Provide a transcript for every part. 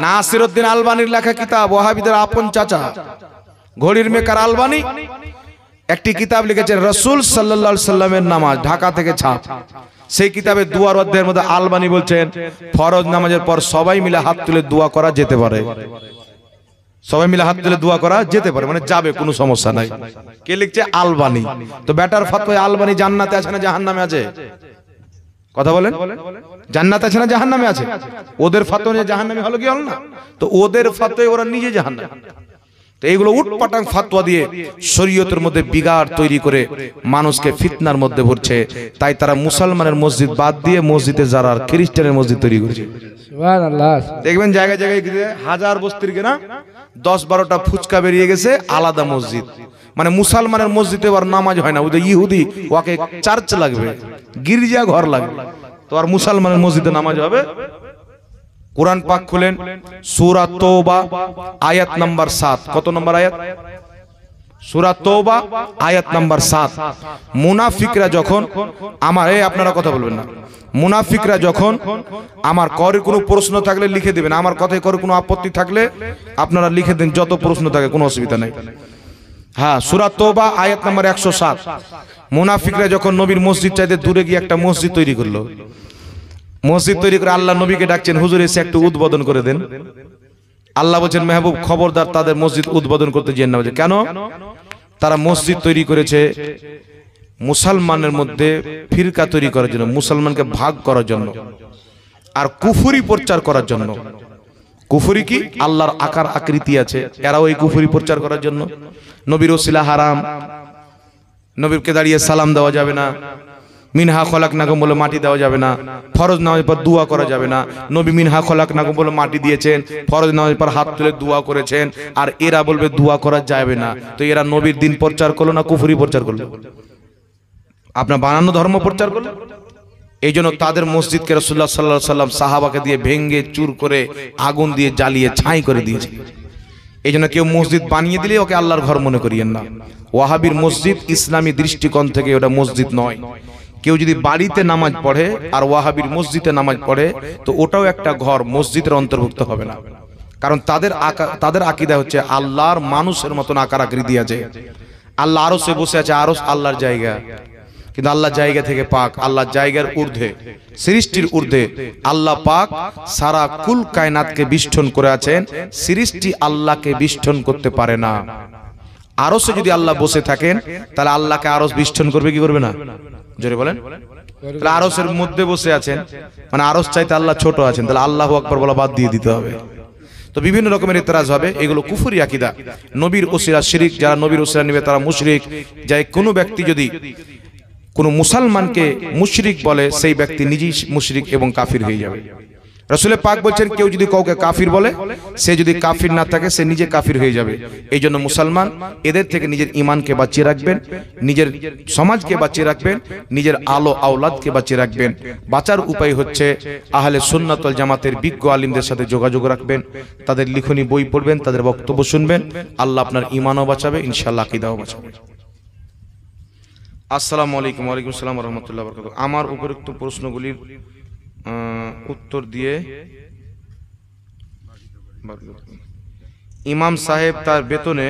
নাসিরউদ্দিন আলবানির লেখা কিতাব, ওয়াহাবিদের আপন চাচা ঘড়ির মেকার আলবানি একটি কিতাব লিখেছেন রাসূল সাল্লাল্লাহু আলাইহি সাল্লামের নামাজ, ঢাকা থেকে ছাপ। সেই কিতাবে দুয়ার অধ্যায়ের মধ্যে আলবানি বলছেন ফরজ নামাজের পর সবাই মিলে হাত তুলে দোয়া করা যেতে পারে। সবাই মিলে হাত তুলে দোয়া করা যেতে পারে, মানে যাবে, কোনো সমস্যা নাই। কে লিখছে? আলবানি। তো বেটার ফতোয়া আলবানি জান্নাতে আছে না জাহান্নামে আছে? কথা বলেন, জান্নাতে আছে না জাহান্নামে আছে? ওদের ফতোয়া নিয়ে জাহান্নামে হলো কি হলো না? তো ওদের ফতোয়ায় ওরা নিজে জাহান্নামে। তো এইগুলো উটপাটাং ফতোয়া দিয়ে শরীয়তের মধ্যে বিগাড় তৈরি করে মানুষকে ফিতনার মধ্যে ভরছে। তাই তারা মুসলমানের মসজিদ বাদ দিয়ে মসজিদে যারা খ্রিস্টানের মসজিদ তৈরি করেছে। সুবহানাল্লাহ। দেখবেন জায়গায় জায়গায় হাজার বস্তির কেনা 10-12টা ফুচকা বেরিয়ে গেছে আলাদা মসজিদ, মানে মুসলমানের মসজিদে আর নামাজ হয় না, ওদের ইহুদি ওকে চার্চ লাগবে, গির্জা ঘর লাগবে, তো আর মুসলমানের মসজিদে নামাজ হবে? কুরআন পাক খুলেন, সূরা তওবা আয়াত নাম্বার 7। কত নম্বর আয়াত? সূরা তওবা আয়াত নাম্বার 7। মুনাফিকরা যখন আমার, আপনারা কথা বলবেন না, মুনাফিকরা যখন আমার করে কোনো প্রশ্ন থাকলে লিখে দিবেন, আমার কথায় করে কোনো আপত্তি থাকলে আপনারা লিখে দিন, যত প্রশ্ন থাকে কোনো অসুবিধা নেই। হ্যাঁ, সূরা তওবা আয়াত নাম্বার 107। মুনাফিকরা যখন নবীর মসজিদ চাইতে দূরে গিয়ে একটা মসজিদ তৈরি করলো, মসজিদ তৈরি করে আল্লাহ নবীকে ডাকছেন, হুজুর এসে একটু উদ্বোধন করে দেন। আল্লাহ বলছেন, মেহবুব খবরদার তাদের মসজিদ উদ্বোধন করতে যেন না। কেন? তারা মসজিদ তৈরি করেছে মুসলমানের মধ্যে ফিরকা তৈরি করার জন্য, মুসলমানকে ভাগ করার জন্য, আর কুফরি প্রচার করার জন্য। কুফরি কি? আল্লাহর আকার আকৃতি আছে, এরাও এই কুফরি প্রচার করার জন্য। নবীর ওসিলা হারাম, নবীকে দাঁড়িয়ে সালাম দেওয়া যাবে না, মিনহা খলাকনাকুম বলে মাটি দেওয়া যাবে না, ফরজ নামাজের পর দোয়া করা যাবে না। নবী মিনহা খলাকনাকুম বলে মাটি দিয়েছেন, ফরজ নামাজের পর হাত তুলে দোয়া করেছেন, আর এরা বলবে দোয়া করা যাবে না। তো এরা নবীর দিন প্রচার করলো না কুফরি প্রচার করলো? আপনার বানানো ধর্ম প্রচার করলো। এই জন্য তাদের মসজিদকে রাসূলুল্লাহ সাল্লাল্লাহু আলাইহি সাল্লাম সাহাবাকে দিয়ে ভেঙ্গে চুর করে আগুন দিয়ে জ্বালিয়ে ছাই করে দিয়েছে। এই জন্য কেউ মসজিদ বানিয়ে দিলে ওকে আল্লাহর ঘর মনে করিয়েন না। ওয়াহাবির মসজিদ ইসলামী দৃষ্টিকোণ থেকে ওটা মসজিদ নয়। কেউ যদি বাড়িতে নামাজ পড়ে আর ওয়াহাবির মসজিদে নামাজ পড়ে, তো ওটাও একটা ঘর, মসজিদের অন্তর্ভুক্ত হবে না। কারণ তাদের আকীদা হচ্ছে আল্লাহর মানুষের মতন আকার আকৃতি আছে। আল্লাহ আরশে বসে আছে, আরশ আল্লাহর জায়গা, কিন্তু আল্লাহ জায়গা থেকে পাক, আল্লাহ জায়গার ঊর্ধ্বে, সৃষ্টির ঊর্ধ্বে। আল্লাহ পাক সারা কুল কায়নাতকে বিষ্ঠন করে আছেন, সৃষ্টি আল্লাহকে বিষ্ঠন করতে পারে না। আরশে যদি আল্লাহ বসে থাকেন, তাহলে আল্লাহকে আরশ বিষ্ঠন করবে কি করবে না? জোরে বলেন। তাহলে আরশের মধ্যে বসে আছেন, মানে আরশ চাইতে আল্লাহ ছোট আছেন, তাহলে আল্লাহু আকবার বলা বাদ দিয়ে দিতে হবে। তো বিভিন্ন রকমের ইতরাজ হবে, এগুলো কুফরি আকীদা। নবীর ওসিলা শিরিক, যারা নবীর ওসিলা নেবে তারা মুশরিক। যাই কোনো ব্যক্তি যদি কোনো মুসলমানকে মুশরিক বলে, সেই ব্যক্তি নিজেই মুশরিক এবং কাফির হয়ে যাবে। রাসূল পাক বলছেন, কেউ যদি কাউকে কাফির বলে, সে যদি কাফির না থাকে সে নিজে কাফির হয়ে যাবে। এই জন্য মুসলমান এদের থেকে নিজের ঈমানকে বাঁচিয়ে রাখবেন, নিজের সমাজকে বাঁচিয়ে রাখবেন, নিজের আলো আওলাদকে বাঁচিয়ে রাখবেন। বাঁচার উপায় হচ্ছে আহলে সুন্নাত ওয়াল জামাতের বিজ্ঞ আলিমদের সাথে যোগাযোগ রাখবেন, তাদের লিখনী বই পড়বেন, তাদের বক্তব্য শুনবেন। আল্লাহ আপনার ঈমানও বাঁচাবে, ইনশাআল্লাহ আকীদাও বাঁচাবে। আসসালামু আলাইকুম। ওয়ালাইকুম আসসালাম ওয়া রাহমাতুল্লাহি ওয়া বারাকাতুহু। আমার উপরোক্ত প্রশ্নগুলির উত্তর দিয়ে ইমাম সাহেব তার বেতনে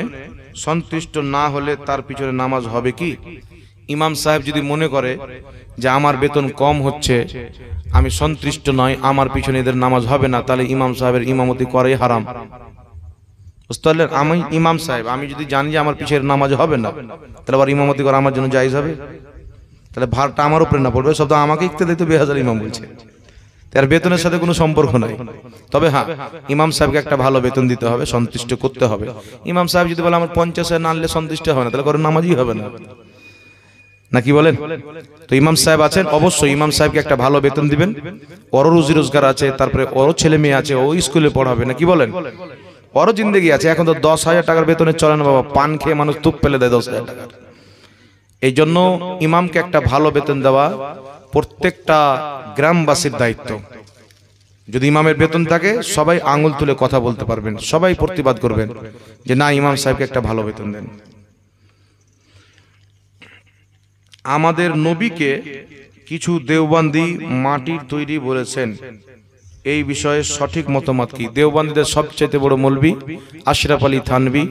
সন্তুষ্ট না হলে তার পিছনে নামাজ হবে কি? ইমাম সাহেব যদি মনে করে যে আমার বেতন কম হচ্ছে, আমি সন্তুষ্ট নয়, আমার পিছনে এদের নামাজ হবে না, তাহলে ইমাম সাহেবের ইমামতি করাই হারাম। বুঝতে পারলেন? আমি ইমাম সাহেব, আমি যদি জানি যে আমার পিছনে নামাজ হবে না, তাহলে আবার ইমামতি করা আমার জন্য জায়েজ হবে? তাহলে ভারটা আমার উপরে না পড়বে, সব তো আমাকে ইক্তেদাই তো বেহাজার ইমাম বলছে, তার বেতনের সাথে কোনো সম্পর্ক নাই। তবে হ্যাঁ, ইমাম সাহেবকে একটা ভালো বেতন দিতে হবে, সন্তুষ্ট করতে হবে। ইমাম সাহেব যদি বলে আমার 50,000 না আনলে সন্তুষ্ট হবে না, তাহলে করে নামাজই হবে না, নাকি বলেন? তো ইমাম সাহেব আছেন, অবশ্যই ইমাম সাহেবকে একটা ভালো বেতন দিবেন। ওরও রুজি রোজগার আছে, তারপরে ওরও ছেলে মেয়ে আছে, ও স্কুলে পড়াবে, নাকি বলেন? ওরও জিন্দেগি আছে। এখন তো 10,000 টাকার বেতনে চলে না বাবা, পান খেয়ে মানুষ তুপ ফেলে দেয় 10,000 টাকার। এই জন্য ইমামকে একটা ভালো বেতন দেওয়া প্রত্যেকটা গ্রামবাসীর দায়িত্ব। যদি ইমামের বেতন থাকে, সবাই আঙুল তুলে কথা বলতে পারবেন, সবাই প্রতিবাদ করবেন যে না, ইমাম সাহেবকে একটা ভালো বেতন দেন। আমাদের নবীকে কিছু দেওবন্দি মাটির তৈরি বলেছেন, এই বিষয়ে সঠিক মতামত কি? দেওবন্দীদের সবচেয়ে বড় মৌলবি আশরাফ আলী থানভী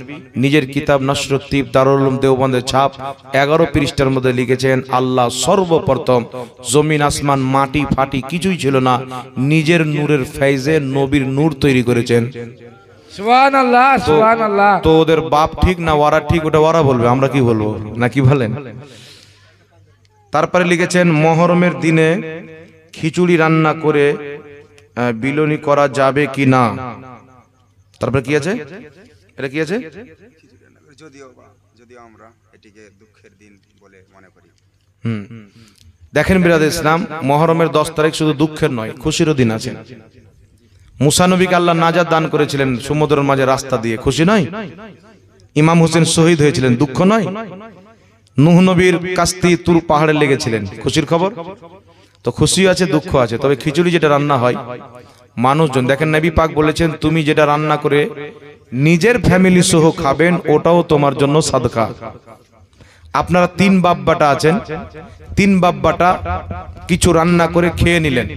নিজের কিতাব নসরুত তিব দারুল উলুম দেওবন্দের ছাপ 11 পৃষ্ঠার মধ্যে লিখেছেন, আল্লাহ সর্বপ্রথম জমিন আসমান মাটি ফাটি কিছুই ছিল না, নিজের নূরের ফেজে নবীর নূর তৈরি করেছেন। সুবহানাল্লাহ, সুবহানাল্লাহ। তো ওদের বাপ ঠিক না ওরা ঠিক, ওটা ওরা বলবে, আমরা কি বলবো? না কি বলেন? তারপরে লিখেছেন, মহরমের দিনে খিচুড়ি রান্না করে বিলনি করা যাবে কি না? তারপরে কি আছে? এটা কি আছে? যদিও আমরা এটিকে দুঃখের দিন বলে মনে করি। দেখেন বিরাদ ইসলাম, মহরমের 10 তারিখ শুধু দুঃখের নয়, খুশিরও দিন আছে। মুসা নবীকে আল্লাহ নাজাত দান করেছিলেন সমুদ্রের মাঝে রাস্তা দিয়ে, খুশি নয়? ইমাম হোসেন শহীদ হয়েছিলেন, দুঃখ নয়? নূহ নবীর কাস্তি তুর পাহাড়ে লেগেছিলেন, খুশির খবর। তো খুশি আছে, দুঃখ আছে। তবে খিচুড়ি যেটা রান্না হয় মানুষজন, দেখেন নবী পাক বলেছেন, তুমি যেটা রান্না করে নিজের ফ্যামিলি সহ খাবেন ওটাও তোমার জন্য সাদকা। আপনারা 3 বাপ বাটা আছেন, 3 বাপ বাটা কিছু রান্না করে খেয়ে নিলেন,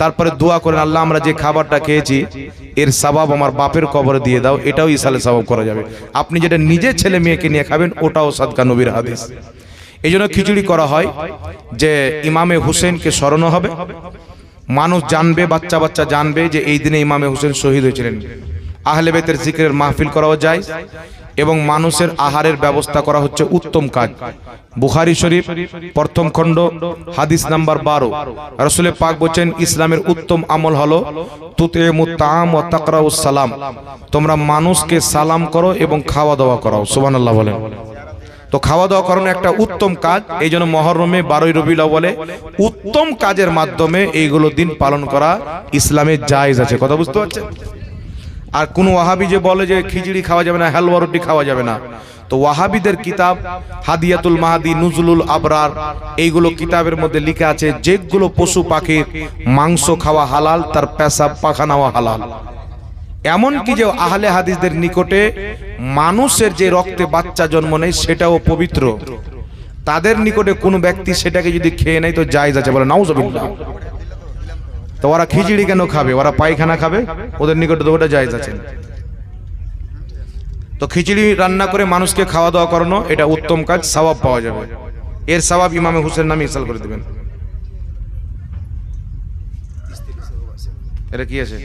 তারপরে দোয়া করেন, আল্লাহ আমরা যে খাবারটা খেয়েছি এর সওয়াব আমার বাপের কবরে দিয়ে দাও, এটাও ইসালে সওয়াব করা যাবে। আপনি যেটা নিজের ছেলে মেয়েকে নিয়ে খাবেন ওটাও সাদকা, নবীর হাদিস। এই জন্য খিচুড়ি করা হয় যে ইমামে হুসেনকে স্মরণ হবে, মানুষ জানবে, বাচ্চা বাচ্চা জানবে যে এই দিনে ইমামে হুসেন শহীদ হয়েছিলেন। আহলে বেতের জিকিরের মাহফিল করাও যায় এবং মানুষের আহারের ব্যবস্থা করা হচ্ছে উত্তম কাজ। বুখারী শরীফ প্রথম খণ্ড হাদিস নাম্বার 12, রাসূল পাক বলেন, ইসলামের উত্তম আমল হলো তুতিমুত তাআম ওয়া তাকরাউস সালাম, তোমরা মানুষকে সালাম করো এবং খাওয়া দাওয়া করাও। সুবহানাল্লাহ বলেন। তো খাওয়া দাওয়া করানো একটা উত্তম কাজ, এই জন্য মহরমে 12ই রবিউল আউয়ালে উত্তম কাজের মাধ্যমে এইগুলো দিন পালন করা ইসলামে জায়েজ আছে। কথা বুঝতে পারছেন? আর কোন ওয়াহাবি যে বলে যে খিচুড়ি খাওয়া যাবে না, হালুয়া রুটি খাওয়া যাবে না, তো ওয়াহাবিদের কিতাব হাদিয়াতুল মাহাদি, নুজুলুল আবরার, এইগুলো কিতাবের মধ্যে লেখা আছে যেগুলো পশু পাখির মাংস খাওয়া হালাল, তার পেশাব পাখানাও হালাল। এমনকি যে আহলে হাদিসদের নিকটে মানুষের যে রক্তে বাচ্চা জন্ম নেয় সেটাও পবিত্র, তাদের নিকটে কোনো ব্যক্তি সেটাকে যদি খেয়ে নেয় তো জায়েজ আছে, বলে নাউজুবিল্লাহ। তো ওরা খিচুড়ি কেন খাবে? ওরা পায়খানা খাবে, ওদের নিকটে তো ওটা জায়েজ আছে। তো খিচুড়ি রান্না করে মানুষকে খাওয়া দাওয়া করানো এটা উত্তম কাজ, সওয়াব পাওয়া যাবে। এর সওয়াব ইমামে হুসেন নামে ইসাল করে দিবেন। এটা কি আছে?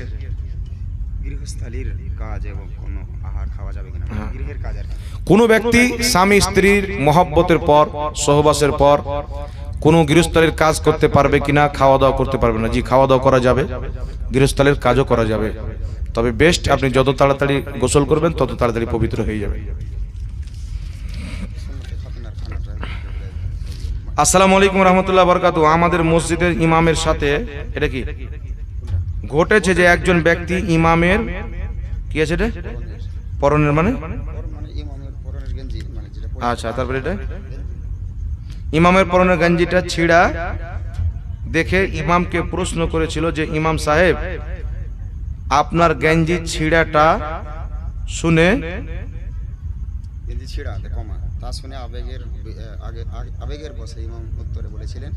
গৃহস্থালীর কাজ এবং কোনো আহার খাওয়া যাবে কিনা, গৃহের কাজ আর কি। কোনো ব্যক্তি স্বামী স্ত্রীর মহব্বতের পর, সহবাসের পর কোনো গৃহস্থলীর কাজ করতে পারবে কিনা, খাওয়া দাওয়া করতে পারবে না? জি, খাওয়া দাওয়া করা যাবে, গৃহস্থলীর কাজও করা যাবে। তবে বেস্ট আপনি যত তাড়াতাড়ি গোসল করবেন তত তাড়াতাড়ি পবিত্র হয়ে যাবে। আসসালামু আলাইকুম রহমতুল্লাহ বারাকাতু। আমাদের মসজিদের ইমামের সাথে এটা কি ঘটেছে যে একজন ব্যক্তি ইমামের কি আছে এটা পরনের মানে আচ্ছা, তারপরে এটা ইমামের পরনের গঞ্জিটা ছিঁড়া দেখে ইমামকে প্রশ্ন করেছিল যে ইমাম সাহেব আপনার গঞ্জি ছিঁড়াটা শুনে গেঞ্জি ছিঁড়া কমা তা শুনে আবেগের বসে ইমাম উত্তরে বলেছিলেন,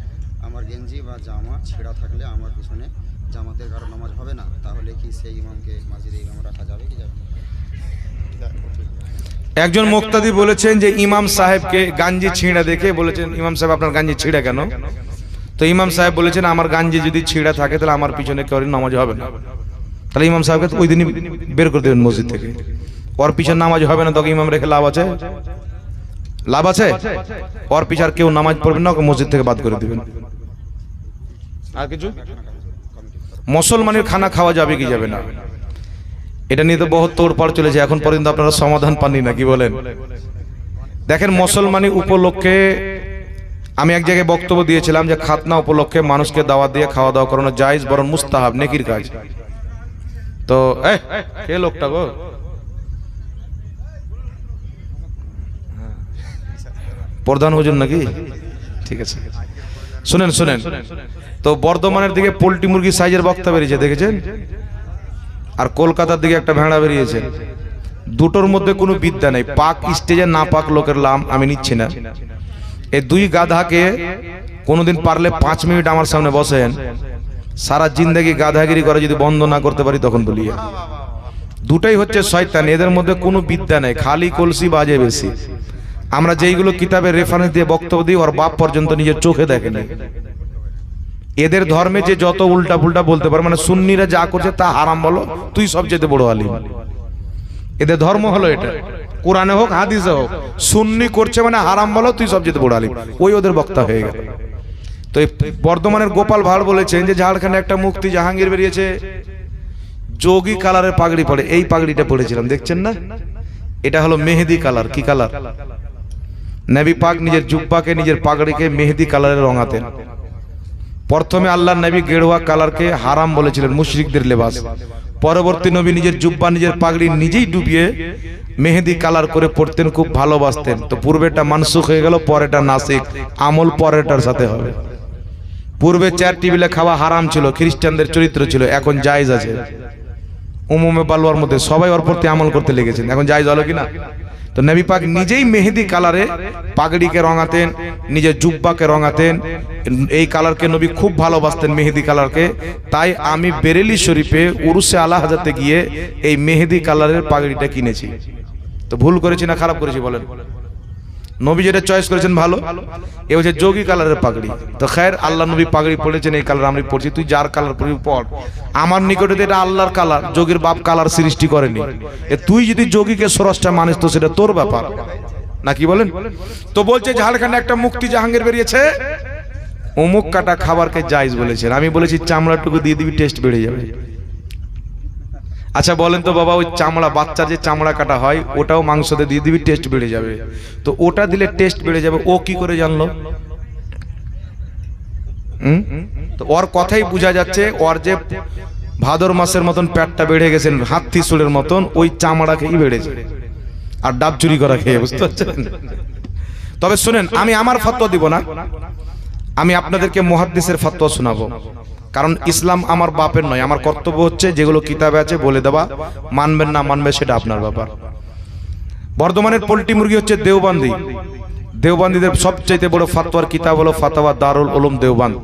আমার গেঞ্জি বা জামা ছেঁড়া থাকলে আমার পিছনে জামাতের কারো নামাজ হবে না, তাহলে কি সেই ইমামকে মসজিদে ইমাম রাখা যাবে কি যাবে? একজন মুক্তাদি বলেছেন যে ইমাম সাহেবকে গাঞ্জি ছিঁড়া দেখে বলেছেন, ইমাম সাহেব আপনার গাঞ্জি ছিঁড়া কেন? তো ইমাম সাহেব বলেছেন, আমার গাঞ্জি যদি ছিঁড়া থাকে তাহলে আমার পিছনে কেউ নামাজ হবে না। তাহলে ইমাম সাহেবকে ওই দিনই বের করে দেবেন মসজিদ থেকে, ওর পিছনে নামাজ হবে না। তখন ইমাম রেখে লাভ আছে? লাভ আছে? ওর পিছনে কেউ নামাজ পড়বেন না, ওকে মসজিদ থেকে বাদ করে দিবেন। আর কিছু মুসলমানের খানা খাওয়া যাবে কি যাবে না, এটা নিয়ে তো বহুত তোড়পাড় চলেছে, এখন পর্যন্ত আপনারা সমাধান পাননি না, কি বলেন? দেখেন, মুসলমানি উপলক্ষে আমি এক জায়গায় বক্তব্য দিয়েছিলাম যে খাতনা উপলক্ষে মানুষকে দাওয়াত দিয়ে খাওয়া দাওয়া করানো জায়েজ, বরং মুস্তাহাব, নেকির কাজ। তো কে লোকটা গো, প্রধান হুজুর নাকি? ঠিক আছে, শুনেন শুনেন। তো বর্ধমানের দিকে পোল্ট্রি মুরগি সাইজের বক্তা বেরিয়েছে, দেখেছেন? আর কলকাতার দিকে একটা ভেড়া বেরিয়েছে। দুটোর মধ্যে কোনো বিদ্যা নেই, পাক স্টেজে না পাক লোকের লাম আমি নিচ্ছি না। এই দুই গাধাকে কোনোদিন পারলে 5 মিনিট আমার সামনে বসেন, সারা জিন্দেগি গাধাগিরি করে যদি বন্ধ না করতে পারি তখন বলি দুটাই হচ্ছে শয়তান, এদের মধ্যে কোনো বিদ্যা নেই, খালি কলসি বাজে বেশি। আমরা যেইগুলো কিতাবের রেফারেন্স দিয়ে বক্তব্য দিই ওর বাপ পর্যন্ত নিজের চোখে দেখেনি। এদের ধর্মে যে যত উল্টা পুল্টা বলতে পারে, মানে সুন্নিরা যা করছে তা হারাম বলো, তুই সবচেয়ে বড় আলিম। এদের ধর্ম হলো এটা, কোরআনে হোক হাদিসে হোক, সুন্নি করছে মানে হারাম বলো, তুই সবচেয়ে বড় আলিম। ওই ওদের বক্তা হয়ে গেল। তো এই বর্ধমানের গোপাল ভাঁড় বলেছেন যে ঝাড়খণ্ডে একটা মুফতি জাহাঙ্গীর বেরিয়েছে, যোগী কালারের পাগড়ি পরে। এই পাগড়িটা পরেছিলাম, দেখছেন না? এটা হলো মেহেদি কালার। কি কালার? নবী পাক নিজের জুব্বাকে, নিজের পাগড়িকে মেহেদি কালারে রঙাতেন। প্রথমে আল্লাহর নবী গেরুয়া কালারকে হারাম বলেছিলেন, মুশরিকদের লেবাস। পরবর্তী নবী নিজের জুব্বা, নিজের পাগড়ি নিজেই ডুবিয়ে মেহেদি কালার করে পড়তেন, খুব ভালোবাসতেন। তো পূর্বেটা মানসুখ হয়ে গেল, পরেটা নাসিক, আমল পরেরটার সাথে হবে। পূর্বে 4 টেবিলে খাওয়া হারাম ছিল, খ্রিস্টানদের চরিত্র ছিল, এখন জায়েজ আছে। উমুমে বালুয়ার মধ্যে সবাই ওর প্রতি আমল করতে লেগেছেন, এখন জায়েজ হলো কিনা? তো নবী পাক নিজেই মেহেদি কালারে পাগড়িকে রঙাতেন, নিজের জুব্বাকে রঙাতেন। এই কালারকে নবী খুব ভালোবাসতেন, মেহেদি কালারকে। তাই আমি বেরেলি শরীফে উরুসে আলা হাজাতে গিয়ে এই মেহেদি কালারের পাগড়িটা কিনেছি। তো ভুল করেছি না খারাপ করেছি বলেন? নবী যেটা চয়েস করেছেন ভালো। এ হচ্ছে যোগী কালারের পাগড়ি। তো খैर আল্লাহ নবী পাগড়ি পড়েছেন, এই কালার আমি পড়ছি, তুই যার কালার পড়বি পড়। আমার নিকটে এটা আল্লাহর কালার, যোগীর বাপ কালার সৃষ্টি করেনি। তুই যদি যোগীকে স্রষ্টা মানিস তো সেটা তোর ব্যাপার, নাকি বলেন? তো বলছে ঝাড়খণ্ডে একটা মুফতি জাহাঙ্গীর বেরিয়েছে, অমুক কাটা খাবারকে জায়েজ বলেছেন। আমি বলেছি চামড়াটুকু দিয়ে দিবি, টেস্ট বেড়ে যাবে। আচ্ছা বলেন তো বাবা, ওই চামড়া, বাচ্চার যে চামড়া কাটা হয় ওটাও মাংসতে দিয়ে দিবি, টেস্ট বেড়ে যাবে। তো ওটা দিলে টেস্ট বেড়ে যাবে, ও কি করে জানলো? তো ওর কথাই বোঝা যাচ্ছে ওর যে ভাদর মাসের মতন পেটটা বেড়ে গেছেন, হাতি সুরের মতন, ওই চামড়া খেয়েই বেড়েছে, আর ডাব চুরি করা খেয়ে, বুঝতে পারছেন? তবে শুনেন, আমি আমার ফতোয়া দিব না, আমি আপনাদেরকে মুহাদ্দিসের ফতোয়া শোনাবো। কারণ ইসলাম আমার বাপের নয়, আমার কর্তব্য হচ্ছে যেগুলো কিতাবে আছে বলে দেওয়া, মানবেন না মানবে সেটা আপনার ব্যাপার। বর্ধমানের পোল্ট্রি মুরগি হচ্ছে দেওবান্দি। দেওবান্দিদের সবচাইতে বড় ফতোয়ার কিতাব হলো ফাতাওয়া দারুল উলুম দেওবান্দ।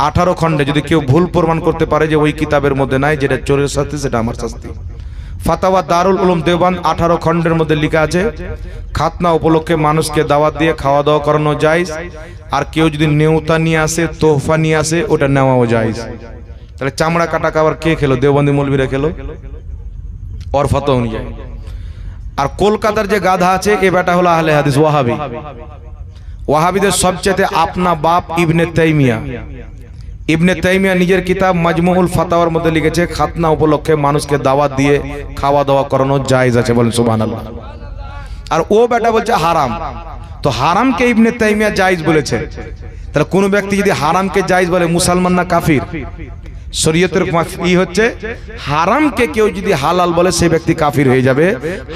18 খণ্ডে যদি কেউ ভুল প্রমাণ করতে পারে যে ওই কিতাবের মধ্যে নাই, যেটা চোরের শাস্তি, সেটা আমার শাস্তি। ফাতাওয়া দারুল উলুম দেওবান্দ 18 খণ্ডের মধ্যে লেখা আছে, খাতনা উপলক্ষে মানুষকে দাওয়াত দিয়ে খাওয়া দাওয়া করানো জায়েজ, আর কেউ যদি নেওতা নিয়ে আসে, তোহফা নিয়ে আসে, ওটা নেওয়াও জায়েজ। তাহলে চামড়া কাটা খাবার কে খেলো? দেওবন্দি মৌলবীরা খেলো, ওর ফতোয়া অনুযায়ী। আর কলকাতার যে গাধা আছে, এ বেটা হলো আহলে হাদিস, ওয়াহাবি। ওয়াহাবিদের সবচেয়ে আপনা বাপ ইবনে তাইমিয়া। ইবনে তাইমিয়া নিজের কিতাব মাজমুউল ফাতাওয়ার মধ্যে লিখেছে, খাতনা উপলক্ষে মানুষকে দাওয়াত দিয়ে খাওয়া দাওয়া করানো জায়েজ আছে, বলেন সুবহানাল্লাহ। আর ও বেটা বলছে হারাম। তো হারামকে ইবনে তাইমিয়া জায়েজ বলেছে। তাহলে কোন ব্যক্তি যদি হারামকে জায়েজ বলে, মুসলমান না কাফির? শরীয়তের ই হচ্ছে হারামকে কেউ যদি হালাল বলে সেই ব্যক্তি কাফির হয়ে যাবে,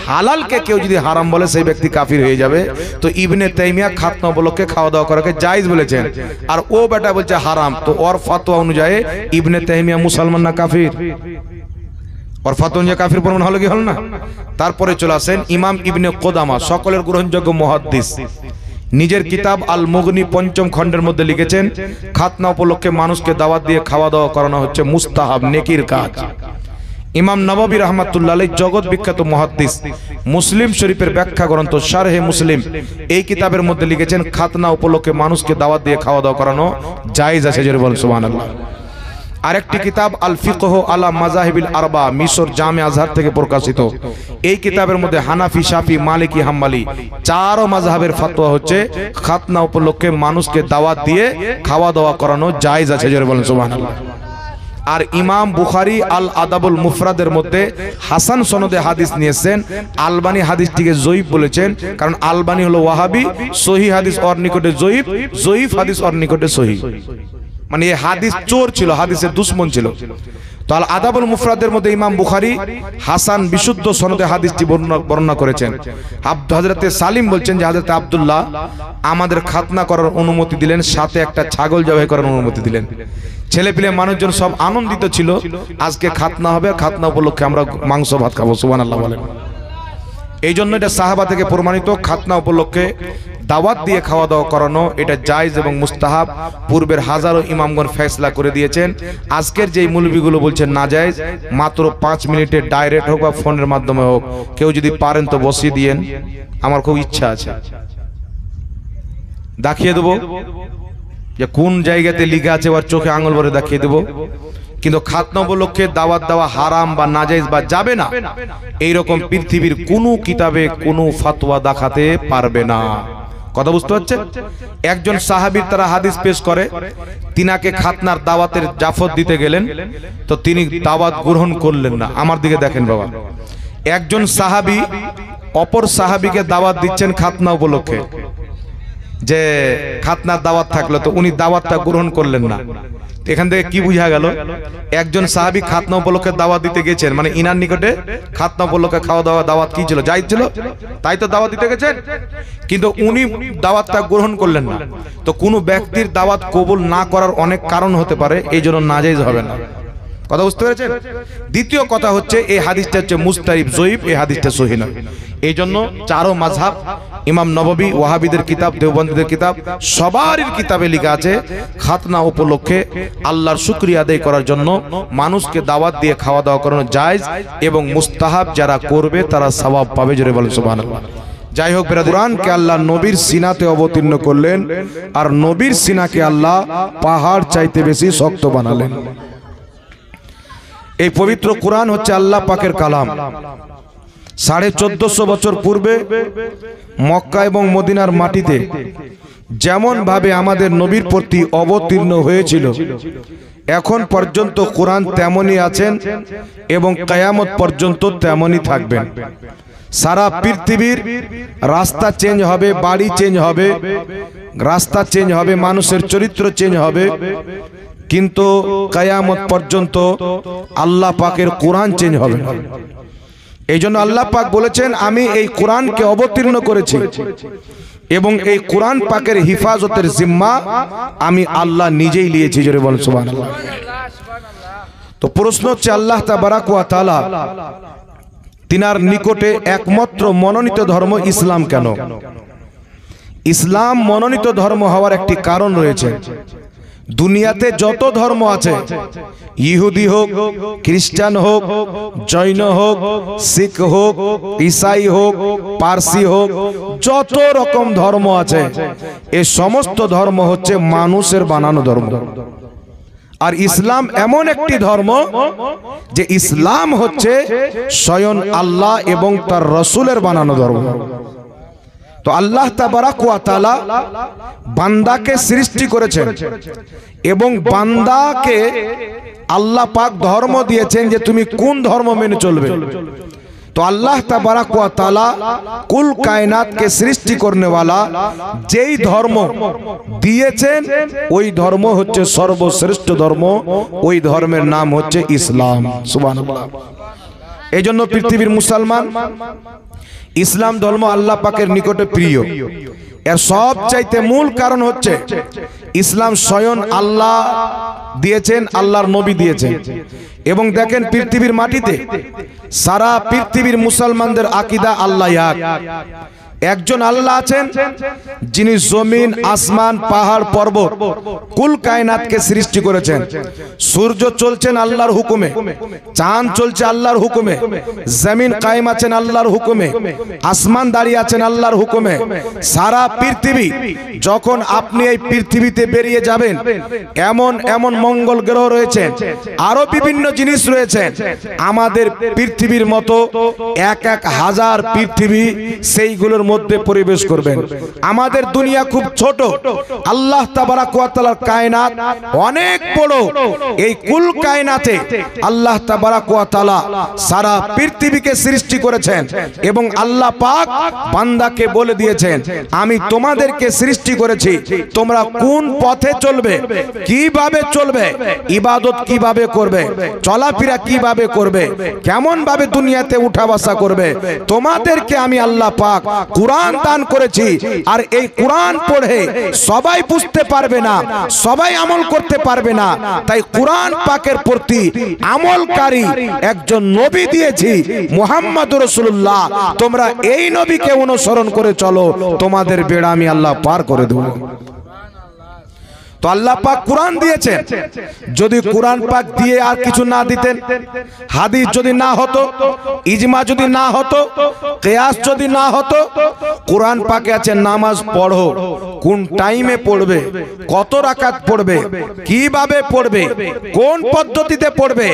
হালালকে কেউ যদি হারাম বলে সেই ব্যক্তি কাফির হয়ে যাবে। তো ইবনে তাইমিয়া খাতনা উপলক্ষে খাওয়া দাওয়া করাকে জায়েজ বলেছেন, আর ও বেটা বলছে হারাম। তো ওর ফতোয়া অনুযায়ী ইবনে তাইমিয়া মুসলমান না কাফির? ওর ফতোয়া অনুযায়ী কাফির প্রমাণ হলো কি হলো না? তারপরে চলে আসেন ইমাম ইবনে কুদামা, সকলের গ্রহণযোগ্য মুহাদ্দিস, নিজের কিতাব আল মুগনি 5ম খণ্ডের মধ্যে লিখেছেন, খাতনা উপলক্ষে মানুষকে দাওয়াত দিয়ে খাওয়া দাওয়া করানো হচ্ছে মুস্তাহাব, নেকির কাজ। ইমাম নববী রাহমাতুল্লাহ আলাইহি জগৎ বিখ্যাত মুহাদ্দিস, মুসলিম শরীফের ব্যাখ্যা গ্রন্থ শারহে মুসলিম, এই কিতাবের মধ্যে লিখেছেন, খাতনা উপলক্ষে মানুষকে দাওয়াত দিয়ে খাওয়া দাওয়া করানো জায়েজ আছে, জোরে বলেন সুবহানাল্লাহ। আরেকটি কিতাব আল ফিকহ আলা মাযাহিবিল আরবা, মিশর জামে আজহার থেকে প্রকাশিত। এই কিতাবের মধ্যে হানাফি, শাফি, মালিকি, হাম্বলি 4 মাযহাবের ফতোয়া হচ্ছে খাতনা উপলক্ষে মানুষকে দাওয়াত দিয়ে খাওয়া দাওয়া করানো জায়েজ আছে, জোরে বলেন সুবহানাল্লাহ। আর ইমাম বুখারী আল আদাবুল মুফরাদের মধ্যে হাসান সনদে হাদিস নিয়েছেন। আলবানী হাদিসটিকে জয়ীফ বলেছেন, কারণ আলবানী হলো ওয়াহাবি, সহিহ হাদিস ওর নিকটে জয়ীফ, জয়ীফ হাদিস ওর নিকটে সহিহ। মানে এই হাদিস চোর ছিল, হাদিসের দুশ্মন ছিল। তো আল আদাবুল মুফরাদের মধ্যে ইমাম বুখারী হাসান বিশুদ্ধ সনদে হাদিসটি বর্ণনা করেছেন। হযরতে সালিম বলছেন যে হযরতে আব্দুল্লাহ আমাদের খাতনা করার অনুমতি দিলেন, সাথে একটা ছাগল জবাই করার অনুমতি দিলেন। ছেলে পিলে মানুষজন সব আনন্দিত ছিল, আজকে খাতনা হবে, খাতনা উপলক্ষে আমরা মাংস ভাত খাবো, সুবহানাল্লাহ বলেন। এই জন্য এটা সাহাবা থেকে প্রমাণিত, খাতনা উপলক্ষে দাওয়াত দিয়ে খাওয়া দাওয়া করানো এটা জায়েজ এবং মুস্তাহাব। পূর্বের হাজারো ইমামগণ ফয়সালা করে দিয়েছেন। আজকের যেই মৌলবীগুলো বলছেন না জায়েজ, মাত্র 5 মিনিটে ডাইরেক্ট হোক বা ফোনের মাধ্যমে হোক, কেউ যদি পারেন তো বসিয়ে দিয়েন, আমার খুব ইচ্ছা আছে। দেখিয়ে দেবো যে কোন জায়গাতে লিখা আছে, ওর চোখে আঙুল ভরে দেখিয়ে দেবো। কিন্তু খাতনা উপলক্ষে দাওয়াত দেওয়া হারাম বা নাজায়েজ বা যাবে না, এইরকম পৃথিবীর কোনো কিতাবে কোনো ফাতোয়া দেখাতে পারবে না। কথা বুঝতে পারছেন? একজন সাহাবীর তারা হাদিস পেশ করে, তিনাকে খাতনার দাওয়াতের জাফত দিতে গেলেন, তো তিনি দাওয়াত গ্রহণ করলেন না। আমার দিকে দেখেন বাবা, একজন সাহাবী অপর সাহাবীকে দাওয়াত দিচ্ছেন খাতনা উপলক্ষে, যে খাতনার দাওয়াত থাকলো, তো উনি দাওয়াতটা গ্রহণ করলেন না। এখান থেকে কি বুঝা গেল? একজন সাহাবী খাতনা উপলক্ষে দাওয়াত দিতে গেছেন, মানে ইনার নিকটে খাতনা উপলক্ষে খাওয়া দাওয়া দাওয়াত কি ছিল? জায়েজ ছিল, তাই তো দাওয়াত দিতে গেছেন, কিন্তু উনি দাওয়াতটা গ্রহণ করলেন না। তো কোনো ব্যক্তির দাওয়াত কবুল না করার অনেক কারণ হতে পারে, এই জন্য নাজায়েজ হবে না। কথা বুঝতে পেরেছেন? দ্বিতীয় কথা হচ্ছে, এই হাদিসটা হচ্ছে মুস্তারিব জয়ীফ, এই হাদিসটা সহিহ নয়। এই জন্য চারো মাযহাব, ইমাম নববী, ওয়াহাবিদের কিতাব, দেওবন্দীদের কিতাব, সবারই কিতাবে লেখা আছে খাতনা উপলক্ষে আল্লাহর শুকরিয়া আদায় করার জন্য মানুষকে দাওয়াত দিয়ে খাওয়া দাওয়া করানো জায়েজ এবং মুস্তাহাব। যারা করবে তারা সওয়াব পাবে। জোরে বলেন সুবহানাল্লাহ। যাই হোক, কুরআনকে আল্লাহ নবীর সিনাতে অবতীর্ণ করলেন, আর নবীর সিনাকে আল্লাহ পাহাড় চাইতে বেশি শক্ত বানালেন। এই পবিত্র কুরআন হচ্ছে আল্লাহ পাকের কালাম। 1450 বছর পূর্বে মক্কা এবং মদিনার মাটিতে যেমন ভাবে আমাদের নবীর প্রতি অবতীর্ণ হয়েছিল, এখন পর্যন্ত কুরআন তেমনই আছেন এবং কিয়ামত পর্যন্ত তেমনই থাকবেন। সারা পৃথিবীর রাস্তা চেঞ্জ হবে, বাড়ি চেঞ্জ হবে, রাস্তা চেঞ্জ হবে, মানুষের চরিত্র চেঞ্জ হবে, কিন্তু কিয়ামত পর্যন্ত আল্লাহ পাকের কুরআন চেঞ্জ হবে না। এই জন্য আল্লাহ পাক বলেছেন, আমি এই কুরআনকে অবতীর্ণ করেছি এবং এই কুরআন পাকের হিফাজতের জিম্মা আমি আল্লাহ নিজেই নিয়েছি। জোরে বলেন সুবহানাল্লাহ। তো প্রশ্ন হচ্ছে, আল্লাহ তাবারাক ওয়া তাআলা তিনার নিকটে একমাত্র মনোনীত ধর্ম ইসলাম কেন? ইসলাম মনোনীত ধর্ম হওয়ার একটি কারণ রয়েছে। দুনিয়াতে যত ধর্ম আছে, ইহুদি হোক, খ্রিস্টান হোক, জৈন হোক, শিখ হোক, ঈসাই হোক, পারসি হোক, যত রকম ধর্ম আছে, এই সমস্ত ধর্ম হচ্ছে মানুষের বানানো ধর্ম। আর ইসলাম এমন একটি ধর্ম যে ইসলাম হচ্ছে স্বয়ং আল্লাহ এবং তার রাসূলের বানানো ধর্ম। তো আল্লাহ তাবারাক ওয়া তাআলা বান্দাকে সৃষ্টি করেছেন এবং বান্দাকে আল্লাহ পাক ধর্ম দিয়েছেন যে তুমি কোন ধর্ম মেনে চলবে। তো আল্লাহ তাবারাক ওয়া তাআলা কুল কায়নাতকে সৃষ্টি করনে वाला যেই ধর্ম দিয়েছেন, ওই ধর্ম হচ্ছে সর্বশ্রেষ্ঠ ধর্ম, ওই ধর্মের নাম হচ্ছে ইসলাম। সুবহানাল্লাহ। এই জন্য পৃথিবীর মুসলমান ইসলাম ধর্ম আল্লাহ পাকের নিকটে প্রিয়। এর সবচাইতে মূল কারণ হচ্ছে ইসলাম স্বয়ং আল্লাহ দিয়েছেন, আল্লাহর নবী দিয়েছেন। এবং দেখেন পৃথিবীর মাটিতে সারা পৃথিবীর মুসলমানদের আকীদা আল্লাহ এক। একজন আল্লাহ আছেন যিনি জমিন, আসমান, পাহাড়, পর্বত, কুল কায়নাতকে সৃষ্টি করেছেন। সূর্য চলছেন আল্লাহর হুকুমে, চাঁদ চলছে আল্লাহর হুকুমে, জমিন কায়েম আছেন আল্লাহর হুকুমে, আসমান দাঁড়িয়ে আছেন আল্লাহর হুকুমে। সারা পৃথিবী, যখন আপনি এই পৃথিবীতে বেরিয়ে যাবেন, এমন এমন মঙ্গল গ্রহ রয়েছে, আরো বিভিন্ন জিনিস রয়েছে। আমাদের পৃথিবীর মতো 1000 পৃথিবী সেইগুলোর মধ্যে পরিবেশ করবেন। আমাদের দুনিয়া খুব ছোট, আল্লাহ তাবারাক ওয়া তাআলার কায়নাত অনেক বড়। এই কুল কায়নাতে আল্লাহ তাবারাক ওয়া তাআলা সারা পৃথিবীকে সৃষ্টি করেছেন এবং আল্লাহ পাক বান্দাকে বলে দিয়েছেন, আমি তোমাদেরকে সৃষ্টি করেছি, তোমরা কোন পথে চলবে, কিভাবে চলবে, ইবাদত কিভাবে করবে, চলাফেরা কিভাবে করবে, কেমন ভাবে দুনিয়াতে উঠা বসা করবে, তোমাদেরকে আমি আল্লাহ পাক কুরআন দান করেছি, আর এই কুরআন পড়ে সবাই বুঝতে পারবে না, সবাই আমল করতে পারবে না, তাই কুরআন পাকের প্রতি আমলকারী একজন নবী দিয়েছি মুহাম্মদুর রাসূলুল্লাহ। তোমরা এই নবীকে অনুসরণ করে চলো, তোমাদের বেড়া আমি আল্লাহ পার করে দেব। তো আল্লাহ পাক কুরআন দিয়েছেন, যদি কুরআন পাক দিয়ে আর কিছু না দিতেন, হাদিস যদি না হতো, ইজমা যদি না হতো, কিয়াস যদি না হতো, কুরআন পাকে আছে নামাজ পড়ো, কোন টাইমে পড়বে, কত রাকাত পড়বে, কিভাবে পড়বে, কোন পদ্ধতিতে পড়বে,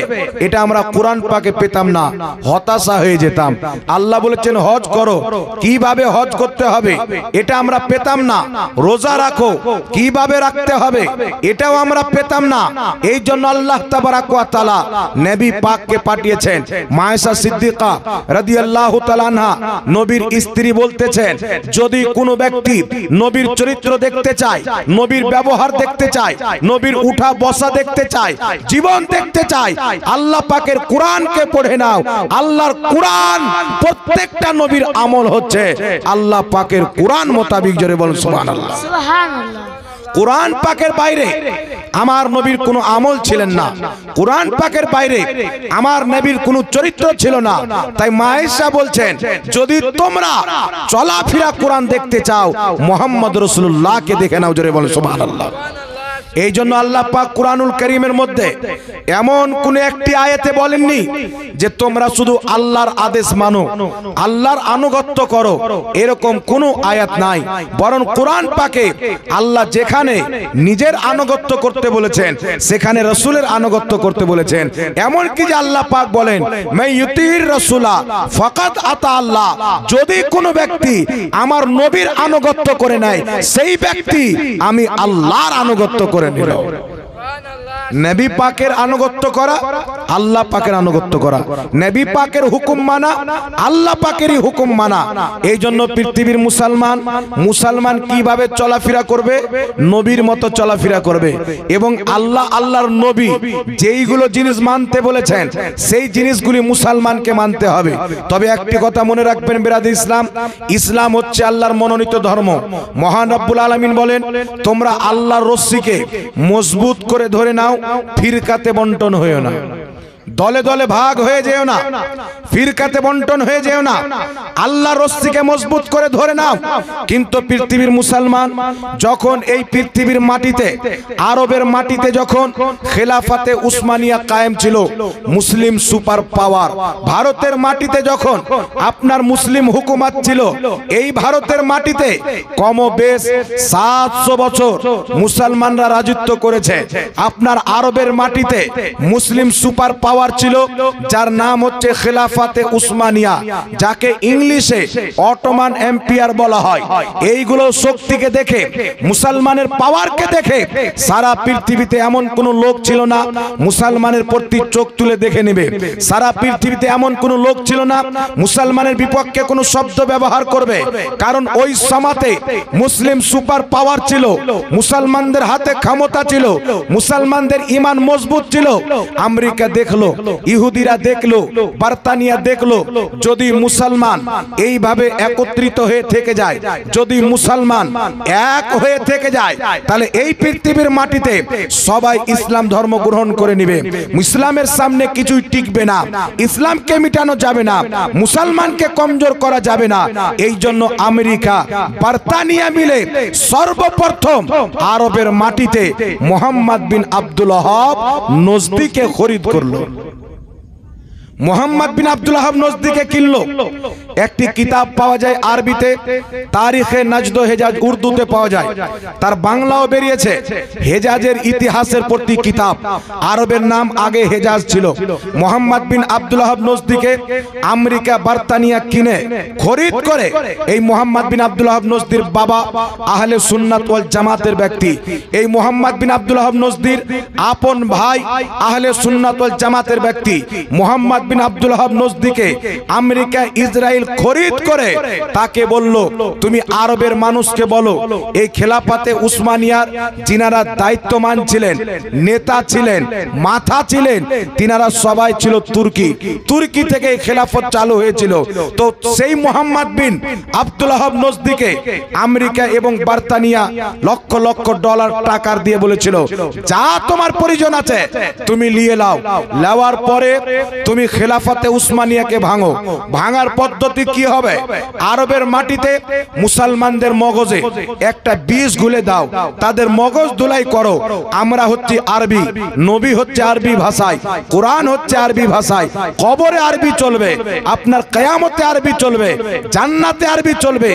এটা আমরা কুরআন পাকে পেতাম না, হতাশা হয়ে যেতাম। আল্লাহ বলেছেন হজ করো, কিভাবে হজ করতে হবে এটা আমরা পেতাম না। রোজা রাখো, কিভাবে রাখতে হবে এটাও আমরা পেতাম না। এই জন্য আল্লাহ তাবারাক ওয়া তাআলা নবী পাককে পাঠিয়েছেন। মায়েশা সিদ্দিকা রাদিয়াল্লাহু তাআলা আনহা নবীর স্ত্রী বলতেছেন, যদি কোনো ব্যক্তি নবীর চরিত্র দেখতে চায়, নবীর ব্যবহার দেখতে চায়, নবীর উঠা বসা দেখতে চায়, জীবন দেখতে চায়, আল্লাহ পাকের কুরআনকে পড়ে নাও। আল্লাহর কুরআন প্রত্যেকটা নবীর আমল হচ্ছে আল্লাহ পাকের কুরআন মোতাবেক। জোরে বলুন সুবহানাল্লাহ। সুবহানাল্লাহ। কুরআন পাকের বাইরে আমার নবীর কোনো আমল ছিলেন না, কুরআন পাকের বাইরে আমার নবীর কোনো চরিত্র ছিল না। তাই মায়েশা বলছেন, যদি তোমরা চলাফেরা কুরআন দেখতে চাও, মুহাম্মদ রাসূলুল্লাহকে দেখে নাও। জোরে বলুন সুবহানাল্লাহ। এই জন্য আল্লাহ পাক কুরআনুল কারীমের মধ্যে এমন কোন একটি আয়াতে বলেননি যে তোমরা শুধু আল্লাহর আদেশ মানো, আল্লাহর আনুগত্য করো, এরকম কোনো আয়াত নাই। বরং কুরআন পাকে আল্লাহ যেখানে নিজের আনুগত্য করতে বলেছেন, সেখানে রাসূলের আনুগত্য করতে বলেছেন। এমন কি যে আল্লাহ পাক বলেন, মা ইউতির রাসূলা ফাকাত আতা আল্লাহ, যদি কোনো ব্যক্তি আমার নবীর আনুগত্য করে নেয়, সেই ব্যক্তি আমি আল্লাহর আনুগত্য করে নিল। নবী পাকের আনুগত্য করা, আল্লাহ পাকের আনুগত্য করা, নবী পাকের হুকুম মানা, আল্লাহ পাকেরই হুকুম মানা। এই জন্য পৃথিবীর মুসলমান কিভাবে চলাফেরা করবে, নবীর মতো চলাফেরা করবে। এবং আল্লাহর নবী যেইগুলো জিনিস মানতে বলেছেন, সেই জিনিসগুলি মুসলমানকে মানতে হবে। তবে একটি কথা মনে রাখবেন বিরাদর ইসলাম হচ্ছে আল্লাহর মনোনীত ধর্ম। মহান রব্বুল আলামিন বলেন, তোমরা আল্লাহর রশ্মিকে মজবুত করে ধরে নাও, ফিরকাতে বন্টন হয়েও না, দলে দলে ভাগ হয়ে যেও না, ফিরকাতে বন্টন হয়ে যেও না, আল্লাহর রশ্মিকে মজবুত করে ধরে নাও। কিন্তু পৃথিবীর মুসলমান যখন এই পৃথিবীর মাটিতে, আরবের মাটিতে যখন খেলাফতে উসমানিয়া কায়েম ছিল, মুসলিম সুপার পাওয়ার, ভারতের মাটিতে যখন আপনার মুসলিম হুকুমত ছিল, এই ভারতের মাটিতে কমবেশ 700 বছর মুসলমানরা রাজত্ব করেছে। আপনার আরবের মাটিতে মুসলিম সুপার পাওয়ার ছিল, যার নাম হচ্ছে খেলাফতে উসমানিয়া, যাকে ইংলিশে অটোমান এম্পায়ার বলা হয়। এইগুলো শক্তিকে দেখে, মুসলমানের পাওয়ারকে দেখে সারা পৃথিবীতে এমন কোন লোক ছিল না মুসলমানের প্রতি চোখ তুলে দেখে নেবে। সারা পৃথিবীতে এমন কোন লোক ছিল না মুসলমানের বিপক্ষে কোনো শব্দ ব্যবহার করবে, কারণ ওই সমাতে মুসলিম সুপার পাওয়ার ছিল, মুসলমানদের হাতে ক্ষমতা ছিল, মুসলমানদের ঈমান মজবুত ছিল। আমেরিকা দেখলো, ইহুদিরা দেখলো, বার্তানিয়া দেখলো, যদি মুসলমান এইভাবে একত্রিত হয়ে থেকে যায়, যদি মুসলমান এক হয়ে থেকে যায়, তাহলে এই পৃথিবীর মাটিতে সবাই ইসলাম ধর্ম গ্রহণ করে নেবে। ইসলামের সামনে কিছুই টিকবে না, ইসলামকে মিটানো যাবে না, মুসলমানকে কমজোর করা যাবে না। এই জন্য আমেরিকা, বার্তানিয়া মিলে সর্বপ্রথম আরবের মাটিতে মুহাম্মদ বিন আব্দুল ওয়াহাব নজদিকে খরিদ করলো। মোহাম্মদ বিন আব্দুল ওয়াহাব নজদিকে কিনলো। একটি কিতাব পাওয়া যায় আরবিতে, তারিখে নাজদ হেজাজ উর্দুতে পাওয়া যায়, তার বাংলাও বেরিয়েছে, হেজাজের ইতিহাসের প্রতি কিতাব। আরবের নাম আগে হেজাজ ছিল। মোহাম্মদ বিন আব্দুল ওয়াহাব নজদিকে আমেরিকা, বার্তানিয়া কিনে খরিদ করে। এই মোহাম্মদ বিন আব্দুল ওয়াহাব নজদির বাবা আহলে সুন্নাত ওয়াল জামাতের ব্যক্তি। এই মোহাম্মদ বিন আব্দুল ওয়াহাব নজদির আপন ভাই আহলে সুন্নাত ওয়াল জামাতের ব্যক্তি। মোহাম্মদ বিন আব্দুল ওয়াহাব নজদিকে আমেরিকা ইসরায়েল খরিদ করে তাকে বলল, তুমি আরবের মানুষকে বলো এই খেলাফতে উসমানিয়ার যিনারা দায়িত্বমান ছিলেন, নেতা ছিলেন, মাথা ছিলেন, তিনারা সবাই ছিল তুর্কি থেকে এই খেলাফত চালু হয়েছিল। তো সেই মোহাম্মদ বিন আব্দুল ওয়াহাব নজদিকে আমেরিকা এবং বার্তানিয়া লক্ষ লক্ষ ডলার টাকা দিয়ে বলেছিল, যা তোমার প্রয়োজন আছে তুমি নিয়ে নাও, নেওয়ার পরে তুমি খেলাফতে উসমানিয়াকে ভাঙো। ভাঙার পদ্ধতি কি হবে? আরবের মাটিতে মুসলমানদের মগজে একটা বীজ গুলে দাও, তাদের মগজ ধুলাই করো। আমরা হচ্ছে আরবি, নবী হচ্ছে আরবি ভাষায়, কোরআন হচ্ছে আরবি ভাষায়, কবরে আরবি চলবে, আপনার কিয়ামতে আরবি চলবে, জান্নাতে আরবি চলবে।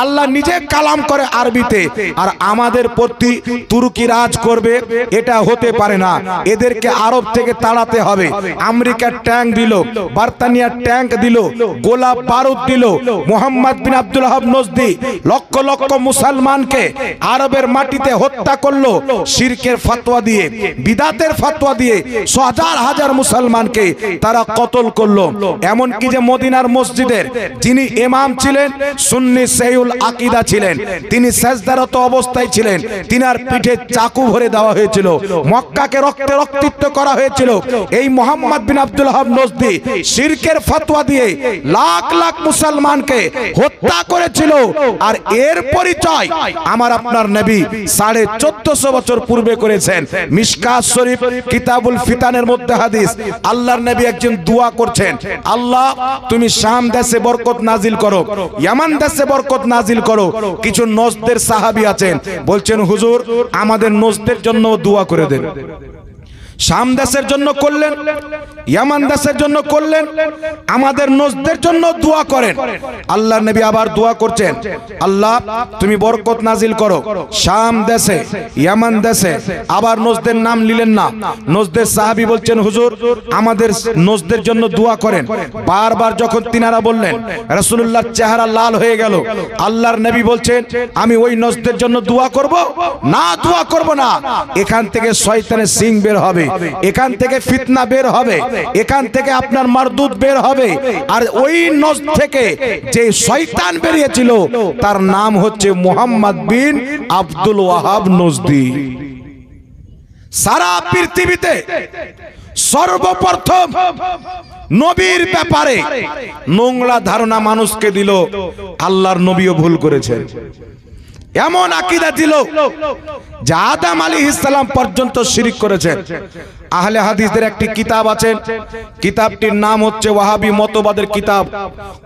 আল্লাহ নিজে কালাম করে আরবিতে, আর আমাদের প্রতি তুর্কি রাজ করবে, এটা হতে পারে না। এদেরকে আরব থেকে তাড়াতে হবে। আমেরিকার ট্যাঙ্ক দিল, বার্তানিয়ার ট্যাঙ্ক দিল, গোলা বারুদ দিল। মোহাম্মদ বিন আব্দুল ওয়াহাব নজদি লক্ষ লক্ষ মুসলমানকে আরবের মাটিতে হত্যা করলো শিরকের ফতোয়া দিয়ে, বিদাতের ফতোয়া দিয়ে। হাজার হাজার মুসলমানকে তারা কতল করলো। এমন কি যে মদিনার মসজিদের যিনি ইমাম ছিলেন, সুন্নি সহিউল আকীদা ছিলেন, তিনি সেজদারত অবস্থায় ছিলেন, তিনার পিঠে চাকু ভরে দেওয়া হয়েছিল, মক্কাকে রক্তে রক্তিত করা হয়েছিল। এই মোহাম্মদ বিন আব্দুল ওয়াহাব নজদি শিরকের ফতোয়া দিয়ে লাখ লাখ মুসলমানকে হত্যা করেছিল। আর এর পরিচয় আমার আপনার নবী 1450 বছর পূর্বে করেছেন। মিশকাত শরীফ কিতাবুল ফিতানের মধ্যে হাদিস, আল্লাহর নবী একজন দোয়া করছেন, আল্লাহ তুমি শাম দেশে বরকত নাজিল করো, ইয়ামান দেশে বরকত নাজিল করো। কিছু নজদের সাহাবী আছেন, বলছেন হুজুর আমাদের নজদের জন্য দোয়া করে দেন। শাম দেশের জন্য করলেন, ইয়ামান দেশের জন্য করলেন, আমাদের নজদের জন্য দোয়া করেন। আল্লাহর নবী আবার দোয়া করছেন, আল্লাহ তুমি বরকত নাজিল করো শাম দেশে, ইয়ামান দেশে। আবার নজদের নাম নিলেন না। নজদের সাহাবী বলছেন, হুজুর আমাদের নজদের জন্য দোয়া করেন। বারবার যখন তিনারা বললেন, রাসূলুল্লাহর চেহারা লাল হয়ে গেল। আল্লাহর নবী বলছেন, আমি ওই নজদের জন্য দোয়া করব না? দোয়া করব না। এখান থেকে শয়তানের সিং বের হবে, এখান থেকে ফিতনা বের হবে, এখান থেকে আপনার মারদুদ বের হবে। আর ওই নজদ থেকে যে শয়তান বেরিয়েছিল তার নাম হচ্ছে মোহাম্মদ বিন আব্দুল ওয়াহাব নজদি। সারা পৃথিবীতে সর্বপ্রথম নবীর ব্যাপারে নোংরা ধারণা মানুষকে দিল, আল্লাহর নবীও ভুল করেছেন। এমন আকীদা দিল যে আদম আলাইহিস সালাম পর্যন্ত শিরক করেছেন। আহলে হাদিসদের একটি কিতাব আছে, কিতাবটির নাম হচ্ছে ওয়াহাবি মতবাদের কিতাব।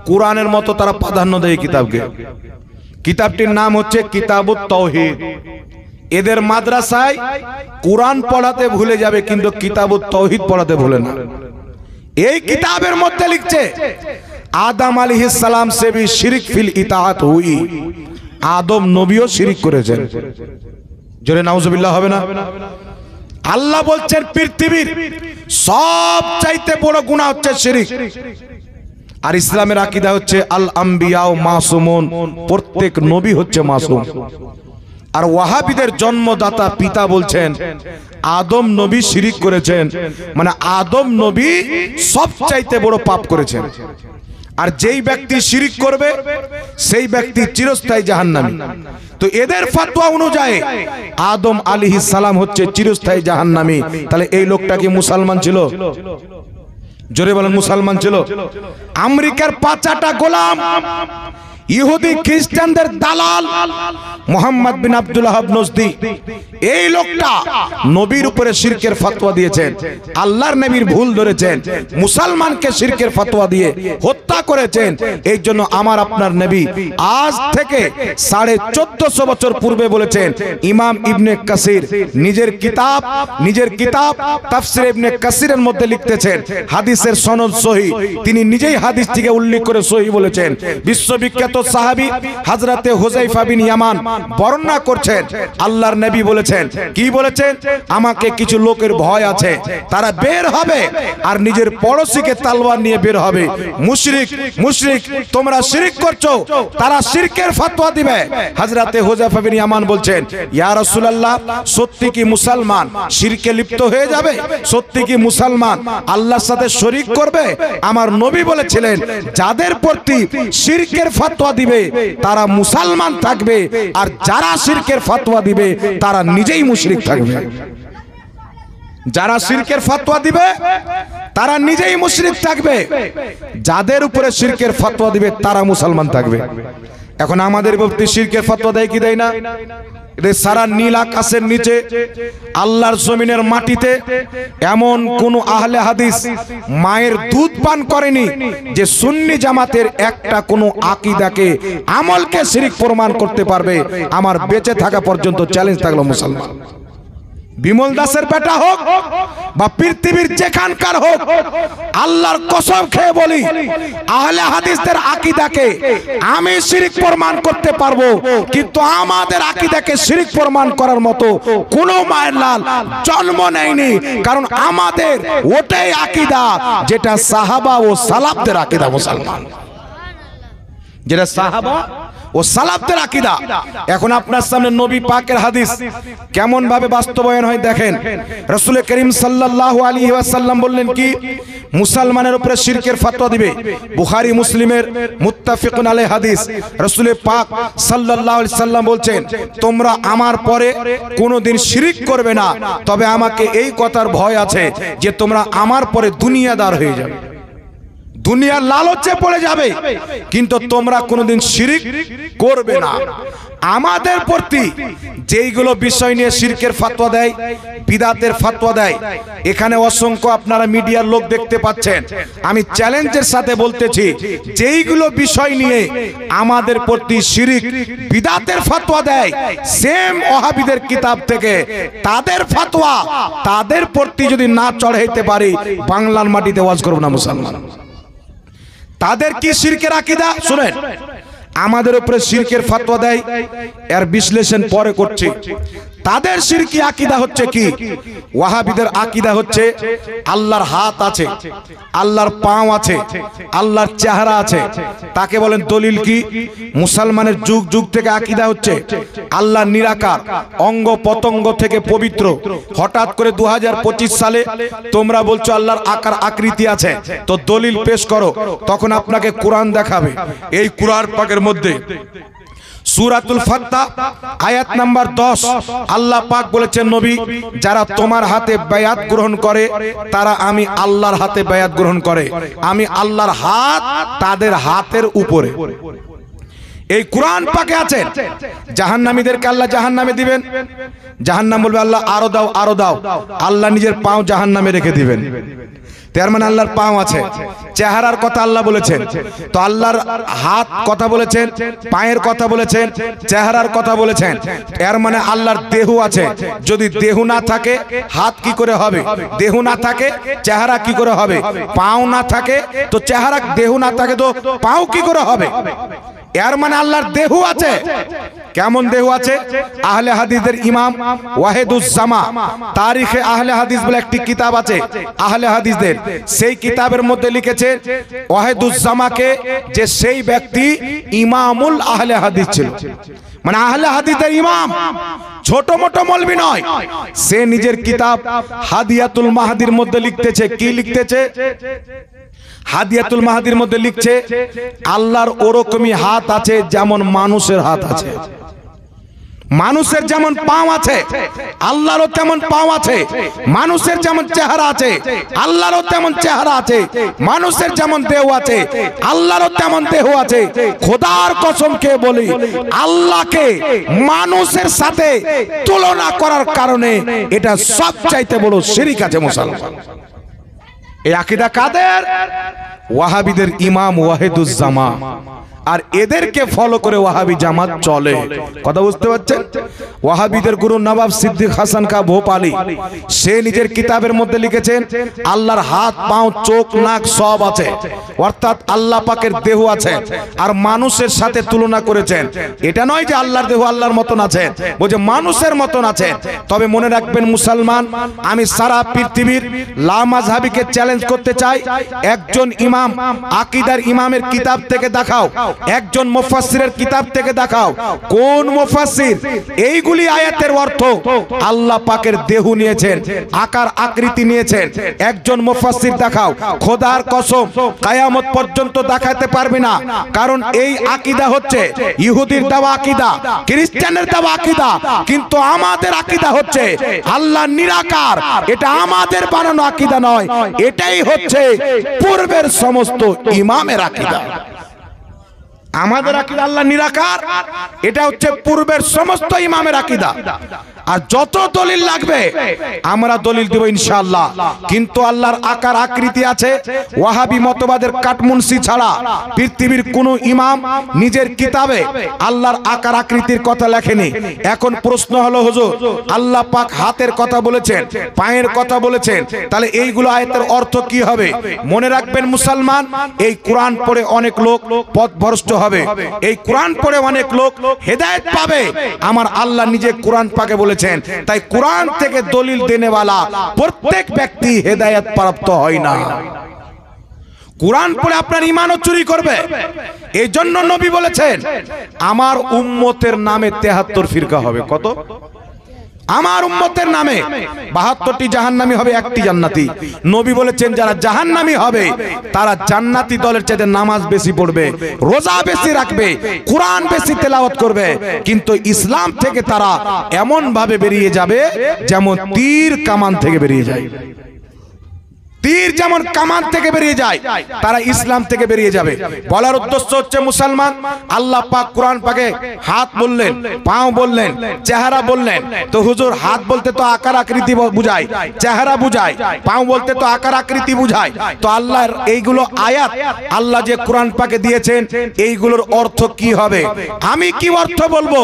কোরআনের মতো তারা প্রাধান্য দেয় কিতাবকে। কিতাবটির নাম হচ্ছে কিতাবুত তাওহীদ। এদের মাদ্রাসায় কোরআন পড়াতে ভুলে যাবে, কিন্তু কিতাবুত তাওহীদ পড়াতে ভুলে না। এই কিতাবের মধ্যে লিখছে আদম আলাইহিস সালাম সে ভি শিরক ফিল ইতাআত হুই। আদম নবীও শিরক করেছেন। জোরে নাউজুবিল্লাহ হবে না? আল্লাহ বলছেন পৃথিবীর সব চাইতে বড় গুনাহ হচ্ছে শিরক। আর ইসলামের আকীদা হচ্ছে আল আম্বিয়া মাসুমুন, প্রত্যেক নবী হচ্ছে মাসুম। আর ওয়াহাবিদের জন্মদাতা পিতা বলছেন আদম নবী শিরক করেছেন, মানে আদম নবী সবচাইতে বড় পাপ করেছেন। আর যেই ব্যক্তি শিরক করবে সেই ব্যক্তি চিরস্থায়ী জাহান্নামী। তো এদের ফতোয়া অনুযায়ী আদম আলাইহিস সালাম হচ্ছে চিরস্থায়ী জাহান্নামী। তাহলে এই লোকটা কি মুসলমান ছিল? জোরে বলেন, মুসলমান ছিল? আমেরিকার পাচাটা গোলাম, ইহুদি খ্রিস্টানদের দালাল মোহাম্মদ বিন আব্দুল ওয়াহাব নজদি, এই লোকটা নবীর উপরে শিরকের ফতোয়া দিয়েছেন, আল্লাহর নবীর ভুল ধরেছেন, মুসলমানকে শিরকের ফতোয়া দিয়ে হত্যা করেছেন। এই জন্য আমার আপনার নবী আজ থেকে 1450 বছর পূর্বে বলেছেন। ইমাম ইবনে কাসির নিজের কিতাব তাফসীর ইবনে কাসিরের মধ্যে লিখতেছেন, হাদিসের সনদ সহিহ, তিনি নিজেই হাদিসটিকে উল্লেখ করে সহিহ বলেছেন। বিশ্ববিখ্যাত বিখ্যাত সাহাবী হযরতে হুযায়ফা বিন ইয়ামান বর্ণনা করছেন, আল্লাহর নবী বলেছেন, কি বলেছেন? আমাকে কিছু লোকের ভয় আছে, তারা বের হবে আর নিজের পড়োশিকে তলোয়ার নিয়ে বের হবে। মুশরিক মুশরিক, তোমরা শিরক করছো। তারা শিরকের ফতোয়া দিবে। হযরতে হুযায়ফা বিন ইয়ামান বলছেন, ইয়া রাসূলুল্লাহ, সত্যি কি মুসলমান শিরকে লিপ্ত হয়ে যাবে? সত্যি কি মুসলমান আল্লাহর সাথে শরীক করবে? আমার নবী বলেছিলেন, যাদের প্রতি শিরকের ফতোয়া দিবে তারা মুসলমান থাকবে, আর যারা শিরকের ফতোয়া দিবে তারা নিজেই মুশরিক থাকবে। যারা শিরকের ফতোয়া দিবে তারা নিজেই মুশরিক থাকবে, যাদের উপরে শিরকের ফতোয়া দিবে তারা মুসলমান থাকবে। এখন আমাদের প্রতি শিরকের ফতোয়া দেয় কি দেয় না? সারা নীল আকাশের নিচে আল্লাহর জমিনের মাটিতে এমন কোন আহলে হাদিস মায়ের দুধ পান করেনি যে সুন্নি জামাতের একটা কোন আকীদাকে আমলকে শিরক প্রমাণ করতে পারবে। আমার বেঁচে থাকা পর্যন্ত চ্যালেঞ্জ থাকলো মুসলমান, বিমল দাসের বেটা হোক বা পৃথিবীর যেখানকার হোক, আল্লাহর কসম খেয়ে বলি, আহলে হাদিসদের আকীদাকে আমি শিরক প্রমাণ করতে পারবো, কিন্তু আমাদের আকীদাকে শিরক প্রমাণ করার মতো কোন মায়ের লাল জন্ম নেয়নি। কারণ আমাদের ওটাই আকীদা যেটা সাহাবা ও সালাফদের আকীদা মুসলমান, যেটা সাহাবা ও সালাফদের আকীদা। এখন আপনার সামনে নবী পাকের হাদিস কেমন ভাবে বাস্তবায়ন হয় দেখেন। রাসূল করিম সাল্লাল্লাহু আলাইহি ওয়াসাল্লাম বললেন কি? মুসলমানের উপরে শিরকের ফতোয়া দিবে। বুখারী মুসলিমের মুত্তাফিকুন আলাইহি হাদিস। রাসূল পাক সাল্লাল্লাহু আলাইহি সাল্লাম বলছেন, তোমরা আমার পরে কোনোদিন শিরক করবে না, তবে আমাকে এই কথার ভয় আছে যে তোমরা আমার পরে দুনিয়াদার হয়ে যাবে, দুনিয়ার লালচে পড়ে যাবে, কিন্তু তোমরা কোনোদিন শিরক করবে না। আমাদের প্রতি যেইগুলো বিষয় নিয়ে শিরকের ফতোয়া দেয়, বিদআতের ফতোয়া দেয়, এখানে অসংখ্য আপনারা মিডিয়ার লোক দেখতে পাচ্ছেন। আমি চ্যালেঞ্জের সাথে বলতেছি, যেইগুলো বিষয় নিয়ে আমাদের প্রতি শিরক বিদআতের ফতোয়া দেয়, সেম ওয়াহাবিদের কিতাব থেকে তাদের ফতোয়া তাদের প্রতি যদি না চড়াইতে পারি, বাংলার মাটিতে ওয়াজ করব না মুসলমান। তাদের কি শিরকের আকীদা শুনেন, আমাদের উপরে শিরকের ফতোয়া দেয়, এর বিশ্লেষণ পরে করছি। তাদের শিরকি আকীদা হচ্ছে কি? ওয়াহাবিদের আকীদা হচ্ছে আল্লাহর হাত আছে, আল্লাহর পাও আছে, আল্লাহর চেহারা আছে। তাকে বলেন দলিল কি? মুসলমানের যুগ যুগ থেকে আকীদা হচ্ছে আল্লাহ নিরাকার, অঙ্গ পতঙ্গ থেকে পবিত্র। হঠাৎ করে 2025 সালে তোমরা বলছো আল্লাহর আকার আকৃতি আছে, তো দলিল পেশ করো। তখন আপনাকে কোরআন দেখাবে। এই কোরআন পাকের মধ্যে সূরাতুল ফাতহ আয়াত নাম্বার 10 আল্লাহ পাক বলেছেন, নবী, যারা তোমার হাতে বায়াত গ্রহণ করে তারা আমি আল্লাহর হাতে বায়াত গ্রহণ করে। আমি আল্লাহর হাত তাদের হাতের উপরে। এই কোরআন পাকে আছে জাহান্নামীদেরকে আল্লাহ জাহান্নামে দিবেন, জাহান্নাম বলবে আল্লাহ আরো দাও আরো দাও, আল্লাহ নিজের পাও জাহান্নামে রেখে দিবেন। তার মানে আল্লাহর পাও আছে। চেহারার কথা আল্লাহ বলেছেন, তো আল্লাহর হাত কথা বলেছেন, পায়ের কথা বলেছেন, চেহারার কথা বলেছেন। এর মানে আল্লাহর দেহ আছে। যদি দেহ না থাকে হাত কি করে হবে? দেহ না থাকে চেহারা কি করে হবে? পাও না থাকে তো চেহারা, দেহ না থাকে তো পাও কি করে হবে? এর মানে আল্লাহর দেহ আছে। কেমন দেহ আছে? আহলে হাদিসের ইমাম ওয়াহিদুজ্জামা তারিখে আহলে হাদিস বলে একটি কিতাব আছে আহলে হাদিসদের, সেই কিতাবের মধ্যে লিখেছে ওয়াহিদুজ্জামাকে যে সেই ব্যক্তি ইমামুল আহলে হাদিস ছিল, মানে আহলে হাদিসের ইমাম, ছোট মোটো মৌলবি নয়। সে নিজের কিতাব হাদিয়াতুল মাহদির মধ্যে লিখতেছে, কি লিখতেছে? হাদিয়াতুল মাহদির মধ্যে লিখছে আল্লাহর ওরকমই হাত আছে যেমন মানুষের হাত আছে। মানুষের যেমন পাও আছে আল্লাহরও তেমন পাও আছে, মানুষের যেমন চেহারা আছে আল্লাহরও তেমন চেহারা আছে, মানুষের যেমন দেহ আছে আল্লাহরও তেমন দেহ আছে। খোদার কসম খেয়ে বলি, আল্লাহকে মানুষের সাথে তুলনা করার কারণে এটা সবচাইতে বড় শিরক আছে মুসলমান। এই আকীদা কাদের? ওয়াহাবিদের ইমাম ওয়াহিদুজ্জামা। আর এদেরকে ফলো করে ওয়াহাবি জামাত চলে। কথা বুঝতে পারছেন? ওয়াহাবিদের গুরু নবাব সিদ্দিক হাসান কা ভোপালী সে নিজের কিতাবের মধ্যে লিখেছেন আল্লাহর হাত পাও চোখ নাক সব আছে, অর্থাৎ আল্লাহ পাকের দেহ আছে, আর মানুষের সাথে তুলনা করেছেন। এটা নয় যে আল্লাহর দেহ আল্লাহর মতন আছে, বলছে মানুষের মতন আছে। তবে মনে রাখবেন মুসলমান, আমি সারা পৃথিবীর লামাযহাবিকে চ্যালেঞ্জ করতে চাই, একজন ইমাম আকীদার ইমামের কিতাব থেকে দেখাও, একজন মুফাসসিরের কিতাব থেকে দেখাও, কোন মুফাসসির এইগুলি আয়াতের অর্থ আল্লাহ পাকের দেহ নিয়েছেন, আকার আকৃতি নিয়েছেন, একজন মুফাসসির দেখাও। খোদার কসম কিয়ামত পর্যন্ত দেখাতে পারবে না, কারণ এই আকীদা হচ্ছে ইহুদির দেওয়া আকীদা, খ্রিস্টানের দেওয়া আকীদা, কিন্তু আমাদের আকীদা হচ্ছে আল্লাহ নিরাকার। এটা আমাদের বানানো আকীদা নয়, এটাই হচ্ছে পূর্বের সমস্ত ইমামের আকীদা। আমাদের আকীদা আল্লাহ নিরাকার, এটা হচ্ছে পূর্বের সমস্ত ইমামের আকীদা। আর যত দলিল লাগবে আমরা দলিল দেব ইনশাআল্লাহ, কিন্তু আল্লাহর আকার আকৃতি আছে। ওয়াহাবি মতবাদের কাটমুনসি ছাড়া পৃথিবীর কোন ইমাম নিজের কিতাবে আল্লাহর আকার আকৃতির কথা লেখেনি। এখন প্রশ্ন হলো, হুজুর আল্লাহ পাক হাতের কথা বলেছেন, পায়ের কথা বলেছেন, তাহলে এইগুলো আয়াতের অর্থ কি হবে? মনে রাখবেন মুসলমান, এই কোরআন পড়ে অনেক লোক পথভ্রষ্ট হবে, এই কোরআন পড়ে অনেক লোক হেদায়েত পাবে। আমার আল্লাহ নিজে কোরআন পাকে বলেছেন, তাই কোরআন থেকে দলিল দেনেওয়ালা প্রত্যেক ব্যক্তি হেদায়েত প্রাপ্ত হয় না। কোরআন পড়ে আপনার ঈমানও চুরি করবে। এই জন্য নবী বলেছেন আমার উম্মতের নামে 73 ফিরকা হবে। কত? আমার উম্মতের নামে 72টি জাহান্নামী হবে, একটি জান্নাতি। নবী বলেছেন যারা জাহান্নামী হবে তারা জান্নাতি দলের চাইতে নামাজ বেশি পড়বে, রোজা বেশি রাখবে, কোরআন বেশি তেলাওয়াত করবে, কিন্তু ইসলাম থেকে তারা এমন ভাবে বেরিয়ে যাবে যেমন তীর কামান থেকে বেরিয়ে যায়। তীর যেমন কামান থেকে বেরিয়ে যায়, তারা ইসলাম থেকে বেরিয়ে যাবে। বলার উদ্দেশ্য হচ্ছে মুসলমান, আল্লাহ পাক কোরআন পাকে হাত বললেন, পাও বললেন, চেহারা বললেন। তো হুজুর হাত বলতে তো আকার আকৃতি বুঝায়, চেহারা বুঝায়, পাও বলতে তো আকার আকৃতি বুঝায়। তো আল্লাহর এইগুলো আয়াত আল্লাহ যে কোরআন পাকে দিয়েছেন, এইগুলোর অর্থ কি হবে? আমি কি অর্থ বলবো?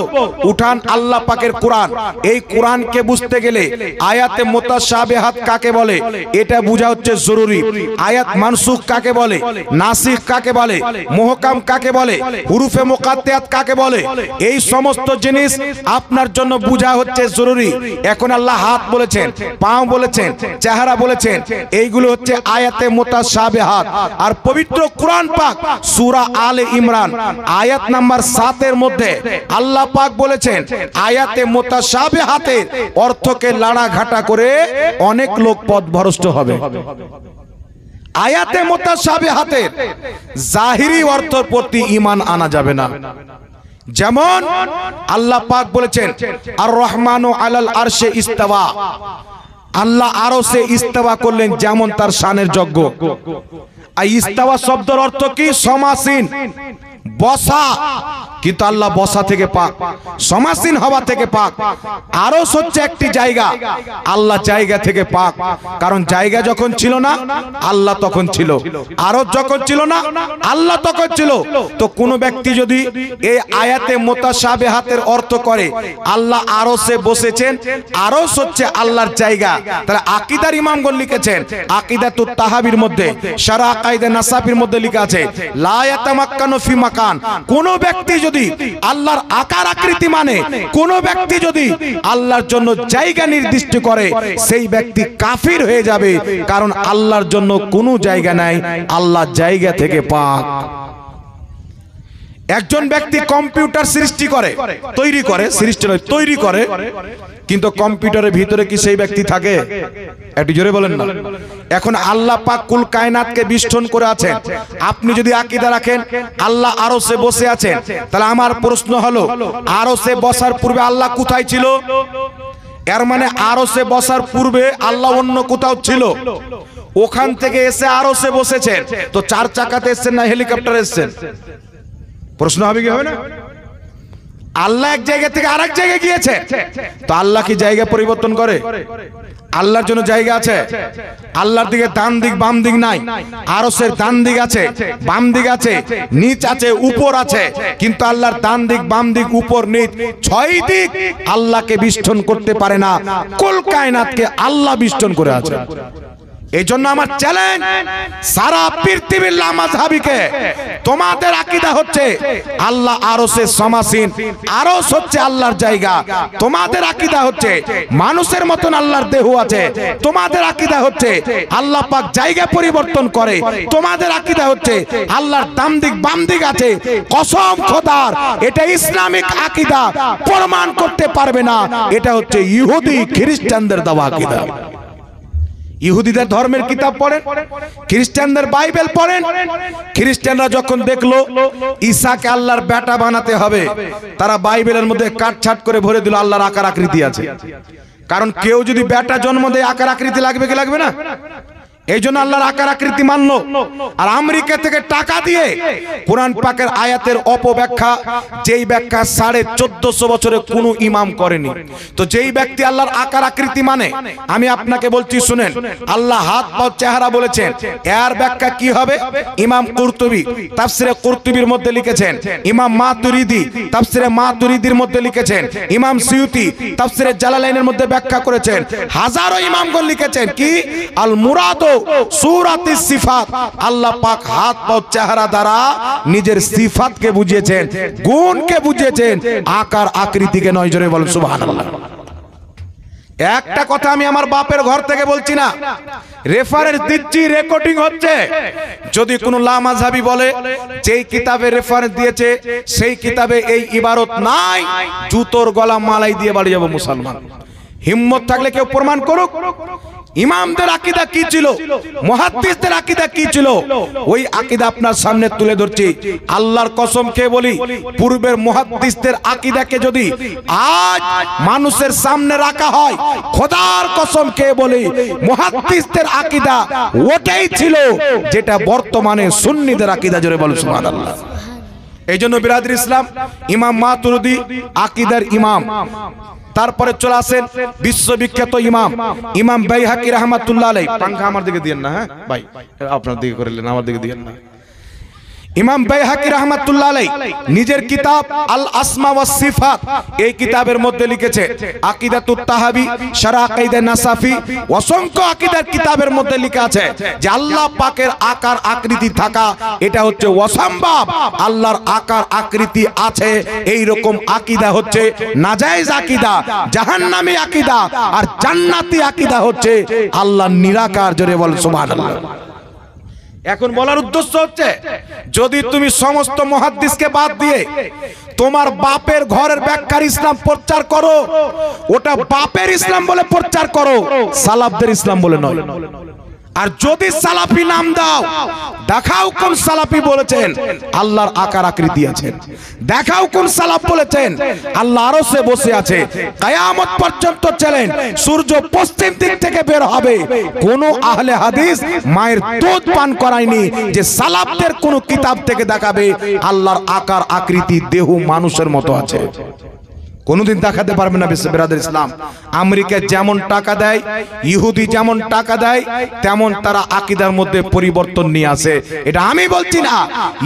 উঠান আল্লাহ পাকের কোরআন। এই কোরআনকে বুঝতে গেলে আয়াতে মুতাশাবিহাত কাকে বলে এটা বুঝা হচ্ছে জরুরি। আয়াত মানসুখ কাকে বলে, নাসিখ কাকে বলে, মুহকাম কাকে বলে, হুরুফে মুকাত্তায়াত কাকে বলে, এই সমস্ত জিনিস আপনার জন্য বুঝা হচ্ছে জরুরি। এখন আল্লাহ হাত বলেছেন, পাও বলেছেন, চেহারা বলেছেন, এইগুলো হচ্ছে আয়াতে মুতাশাবিহাত। আর পবিত্র কোরআন পাক সূরা আলে ইমরান আয়াত নাম্বার 7 এর মধ্যে আল্লাহ পাক বলেছেন আয়াতে মুতাশাবিহাতের অর্থকে লাড়া ঘাটা করে অনেক লোক পথভ্রষ্ট হবে। আয়াতে মুতাশাবিহাতের জাহিরি অর্থের প্রতি ঈমান আনা যাবে না। যেমন আল্লাহ পাক বলেছেন আর রহমানু আলাল আরশে ইস্তাওয়া, আল্লাহ আরশে ইস্তাওয়া করলেন যেমন তার শানের যোগ্য। আর ইস্তাওয়া শব্দের অর্থ কি? সমাসীন, বসা, কিন্তু আল্লাহ বসা থেকে পাক, সমাসীন হওয়া থেকে পাক। আরশ হচ্ছে একটি জায়গা, আল্লাহ জায়গা থেকে পাক, কারণ জায়গা যখন ছিল না আল্লাহ তখন ছিল, আরশ যখন ছিল না আল্লাহ তখন ছিল। তো কোন ব্যক্তি যদি এই আয়াতে মুতাশাবিহাতের অর্থ করে আল্লাহ আরশে বসেছেন, আরশ হচ্ছে আল্লাহর জায়গা, তাহলে আকীদার ইমামগণ লিখেছেন আকীদাতুত তাহাবির মধ্যে, শারহ আকাইদে নাসাফির মধ্যে লেখা আছে লা ইয়াতামাক্কানু ফি মাকান। কোন ব্যক্তি যদি আল্লাহর আকার আকৃতি মানে, কোন ব্যক্তি যদি আল্লাহর জন্য জায়গা নির্দিষ্ট করে, সেই ব্যক্তি কাফির হয়ে যাবে, কারণ আল্লাহর জন্য কোনো জায়গা নাই, আল্লাহ জায়গা থেকে পাক। একজন ব্যক্তি কম্পিউটার সৃষ্টি করে, তৈরি করে, সৃষ্টি নয় তৈরি করে, কিন্তু কম্পিউটারের ভিতরে কি সেই ব্যক্তি থাকে? একটু জোরে বলেন না। এখন আল্লাহ পাক কুল কায়নাতকে বিষ্টন করে আছেন। আপনি যদি আকীদা রাখেন আল্লাহ আরশে বসে আছেন, তাহলে আমার প্রশ্ন হলো আরশে বসার পূর্বে আল্লাহ কোথায় ছিল? এর মানে আরশে বসার পূর্বে আল্লাহ অন্য কোথাও ছিল, ওখান থেকে এসে আরশে বসেছেন। তো 4 চাকাতে এসেছেন না হেলিকপ্টারে এসেছেন? প্রশ্ন হবে কি হবে না? আল্লাহ এক জায়গা থেকে আরেক জায়গায় গিয়েছে, তো আল্লাহ কি জায়গা পরিবর্তন করে? আল্লাহর জন্য জায়গা আছে? আল্লাহর দিকে ডান দিক বাম দিক নাই, আরশের ডান দিক আছে বাম দিক আছে, নিচ আছে উপর আছে, কিন্তু আল্লাহর ডান দিক বাম দিক উপর নিচ 6 দিক আল্লাহকে বিষ্টন করতে পারে না, কুল কায়নাতকে আল্লাহ বিষ্টন করে আছে। এই জন্য আমার চ্যালেঞ্জ সারা পৃথিবীর লামাযহাবিকে, তোমাদের আকীদা হচ্ছে আল্লাহ আরশে সমাসীন, আরশ হচ্ছে আল্লাহর জায়গা। তোমাদের আকীদা হচ্ছে মানুষের মতন আল্লাহর দেহ আছে। তোমাদের আকীদা হচ্ছে আল্লাহ পাক জায়গা পরিবর্তন করে। তোমাদের আকীদা হচ্ছে আল্লাহর ডান দিক বাম দিক আছে। কসম খোদার, এটা ইসলামিক আকীদা, প্রমাণ করতে পারবে না। এটা হচ্ছে ইহুদি খ্রিস্টানদের দেওয়া আকীদা। ইহুদিদের ধর্মের কিতাব পড়েন, খ্রিস্টানদের বাইবেল পড়েন। খ্রিস্টানরা যখন দেখলো ঈসাকে আল্লাহর বেটা বানাতে হবে, তারা বাইবেলের মধ্যে কাটছাট করে ভরে দিল আল্লাহর আকার আকৃতি আছে। কারণ কেউ যদি বেটা জন্ম দেয় আকার আকৃতি লাগবে কি লাগবে না? এই জন্য আল্লাহর আকার আকৃতি মানলো। আর আমেরিকা থেকে টাকা দিয়ে কোরআন পাকের আয়াতের অপব্যাখ্যা, যেই ব্যাখ্যা 1450 বছরে কোনো ইমাম করেনি, তো যেই ব্যক্তি আল্লাহর আকার আকৃতি মানে, আমি আপনাকে বলছি শুনেন, আল্লাহ হাত পা চেহারা বলেছেন, এর ব্যাখ্যা কি হবে? ইমাম কুরতুবী তাফসিরে কুরতুবীর মধ্যে লিখেছেন, ইমাম মাতুরিদি তাফসিরে মাতুরিদির মধ্যে লিখেছেন, ইমাম সিয়ুতি তাফসিরে জালালাইনের মধ্যে ব্যাখ্যা করেছেন, হাজারো ইমামগণ লিখেছেন কি আল মুরাদ সূরাতিস সিফাত, আল্লাহ পাক হাত পা চেহারা দ্বারা নিজের সিফাতকে বুঝিয়েছেন, গুণকে বুঝিয়েছেন, আকার আকৃতিকে নয়। জোরে বলেন সুবহানাল্লাহ। একটা কথা আমি আমার বাপের ঘর থেকে বলছি না, রেফারেন্স দিচ্ছি, রেকর্ডিং হচ্ছে। যদি কোন লামাযহাবী বলে যেই কিতাবে রেফারেন্স দিয়েছে সেই কিতাবে এই ইবারত নাই, জুতোর গলা মালাই দিয়ে বাড়ি যাব মুসলমান। হিম্মত থাকলে কেউ প্রমাণ করুক। ইমামদের আকীদা কি ছিল, মুহাদ্দিসদের আকীদা কি ছিল, ওই আকীদা আপনার সামনে তুলে ধরছি। আল্লাহর কসম খেয়ে বলি, পূর্বের মুহাদ্দিসদের আকীদাকে যদি আজ মানুষের সামনে রাখা হয়, খোদার কসম খেয়ে বলি মুহাদ্দিসদের আকীদা ওটাই ছিল যেটা বর্তমানে সুন্নিদের আকীদা। জোরে বলুন সুবহানাল্লাহ। এই জন্য বিরাদর ইসলাম, ইমাম মাতুরিদি আকীদার ইমাম। তারপরে চলে আসেন বিশ্ববিখ্যাত ইমাম ইমাম বাইহাকি রাহমাতুল্লাহ আলাইহি। পাঙ্খা আমার দিকে দিয়েন না, হ্যাঁ ভাই, আপনার দিকে করলেন, আমার দিকে দিয়েন না। ইমাম বাইহাকি রাহমাতুল্লাহ আলাইহি নিজের কিতাব আল আসমা ওয়াস সিফাত, এই কিতাবের মধ্যে লিখেছে আকীদাতুত তাহাবি, শারহ আকিদা নাসাফি, অসংখ্য আকীদার কিতাবের মধ্যে লেখা আছে যে আল্লাহ পাকের আকার আকৃতি থাকা এটা হচ্ছে অসম্ভব। আল্লাহর আকার আকৃতি আছে, এই রকম আকীদা হচ্ছে নাজায়েজ আকীদা, জাহান্নামী আকীদা, আর জান্নাতি আকীদা হচ্ছে আল্লাহ নিরাকার। জোরে বল সুবহানাল্লাহ। এখন বলার উদ্দেশ্য হচ্ছে, যদি তুমি সমস্ত মুহাদ্দিসকে বাদ দিয়ে তোমার বাপের ঘরের ব্যাখ্যার ইসলাম প্রচার করো, ওটা বাপের ইসলাম বলে প্রচার করো, সালাফদের ইসলাম বলে নয়। আর যদি সালাফি নাম দাও, দেখাও কোন সালাফি বলেছেন আল্লাহর আকার আকৃতি আছে, দেখাও কোন সালাফ বলেছেন আল্লাহ আরশে বসে আছে। কিয়ামত পর্যন্ত চলেন, সূর্য পশ্চিম দিক থেকে বের হবে, কোন আহলে হাদিস মায়ের দুধ পান করায়নি যে সালাফদের কোন কিতাব থেকে দেখাবে আল্লাহর আকার আকৃতি দেহ মানুষের মতো আছে। কোনদিন দেখাতে পারবে না। বিরাদর ইসলাম, আমেরিকা যেমন টাকা দেয়, ইহুদি যেমন টাকা দেয়, তেমন তারা আকীদার মধ্যে পরিবর্তন নিয়ে আসে। এটা আমি বলছি না,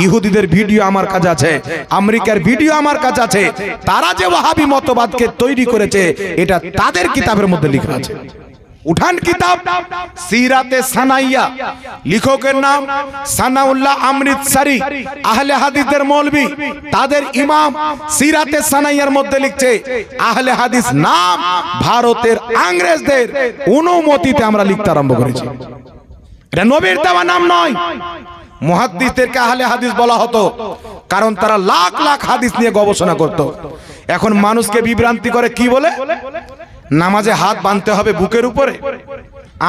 ইহুদিদের ভিডিও আমার কাছে আছে, আমেরিকার ভিডিও আমার কাছে আছে। তারা যে ওয়াহাবি মতবাদকে তৈরি করেছে এটা তাদের কিতাবের মধ্যে লেখা আছে। উঠান কিতাব সিরাতে সানাইয়া, লেখকের নাম সানাউল্লাহ অমৃতসরি, আহলে হাদিসদের মৌলভী, তাদের ইমাম সিরাতে সানাইয়ার মধ্যে লিখছে আহলে হাদিস নাম ভারতের ইংরেজদের অনুমতিতে আমরা লিখতে আরম্ভ করেছি। এটা নবীর দেওয়া নাম নয়। মুহাদ্দিসদেরকে আহলে হাদিস বলা হতো কারণ তারা লাখ লাখ হাদিস নিয়ে গবেষণা করত। এখন মানুষকে বিভ্রান্তি করে কি বলে, নামাজে হাত বাঁধতে হবে বুকের উপরে,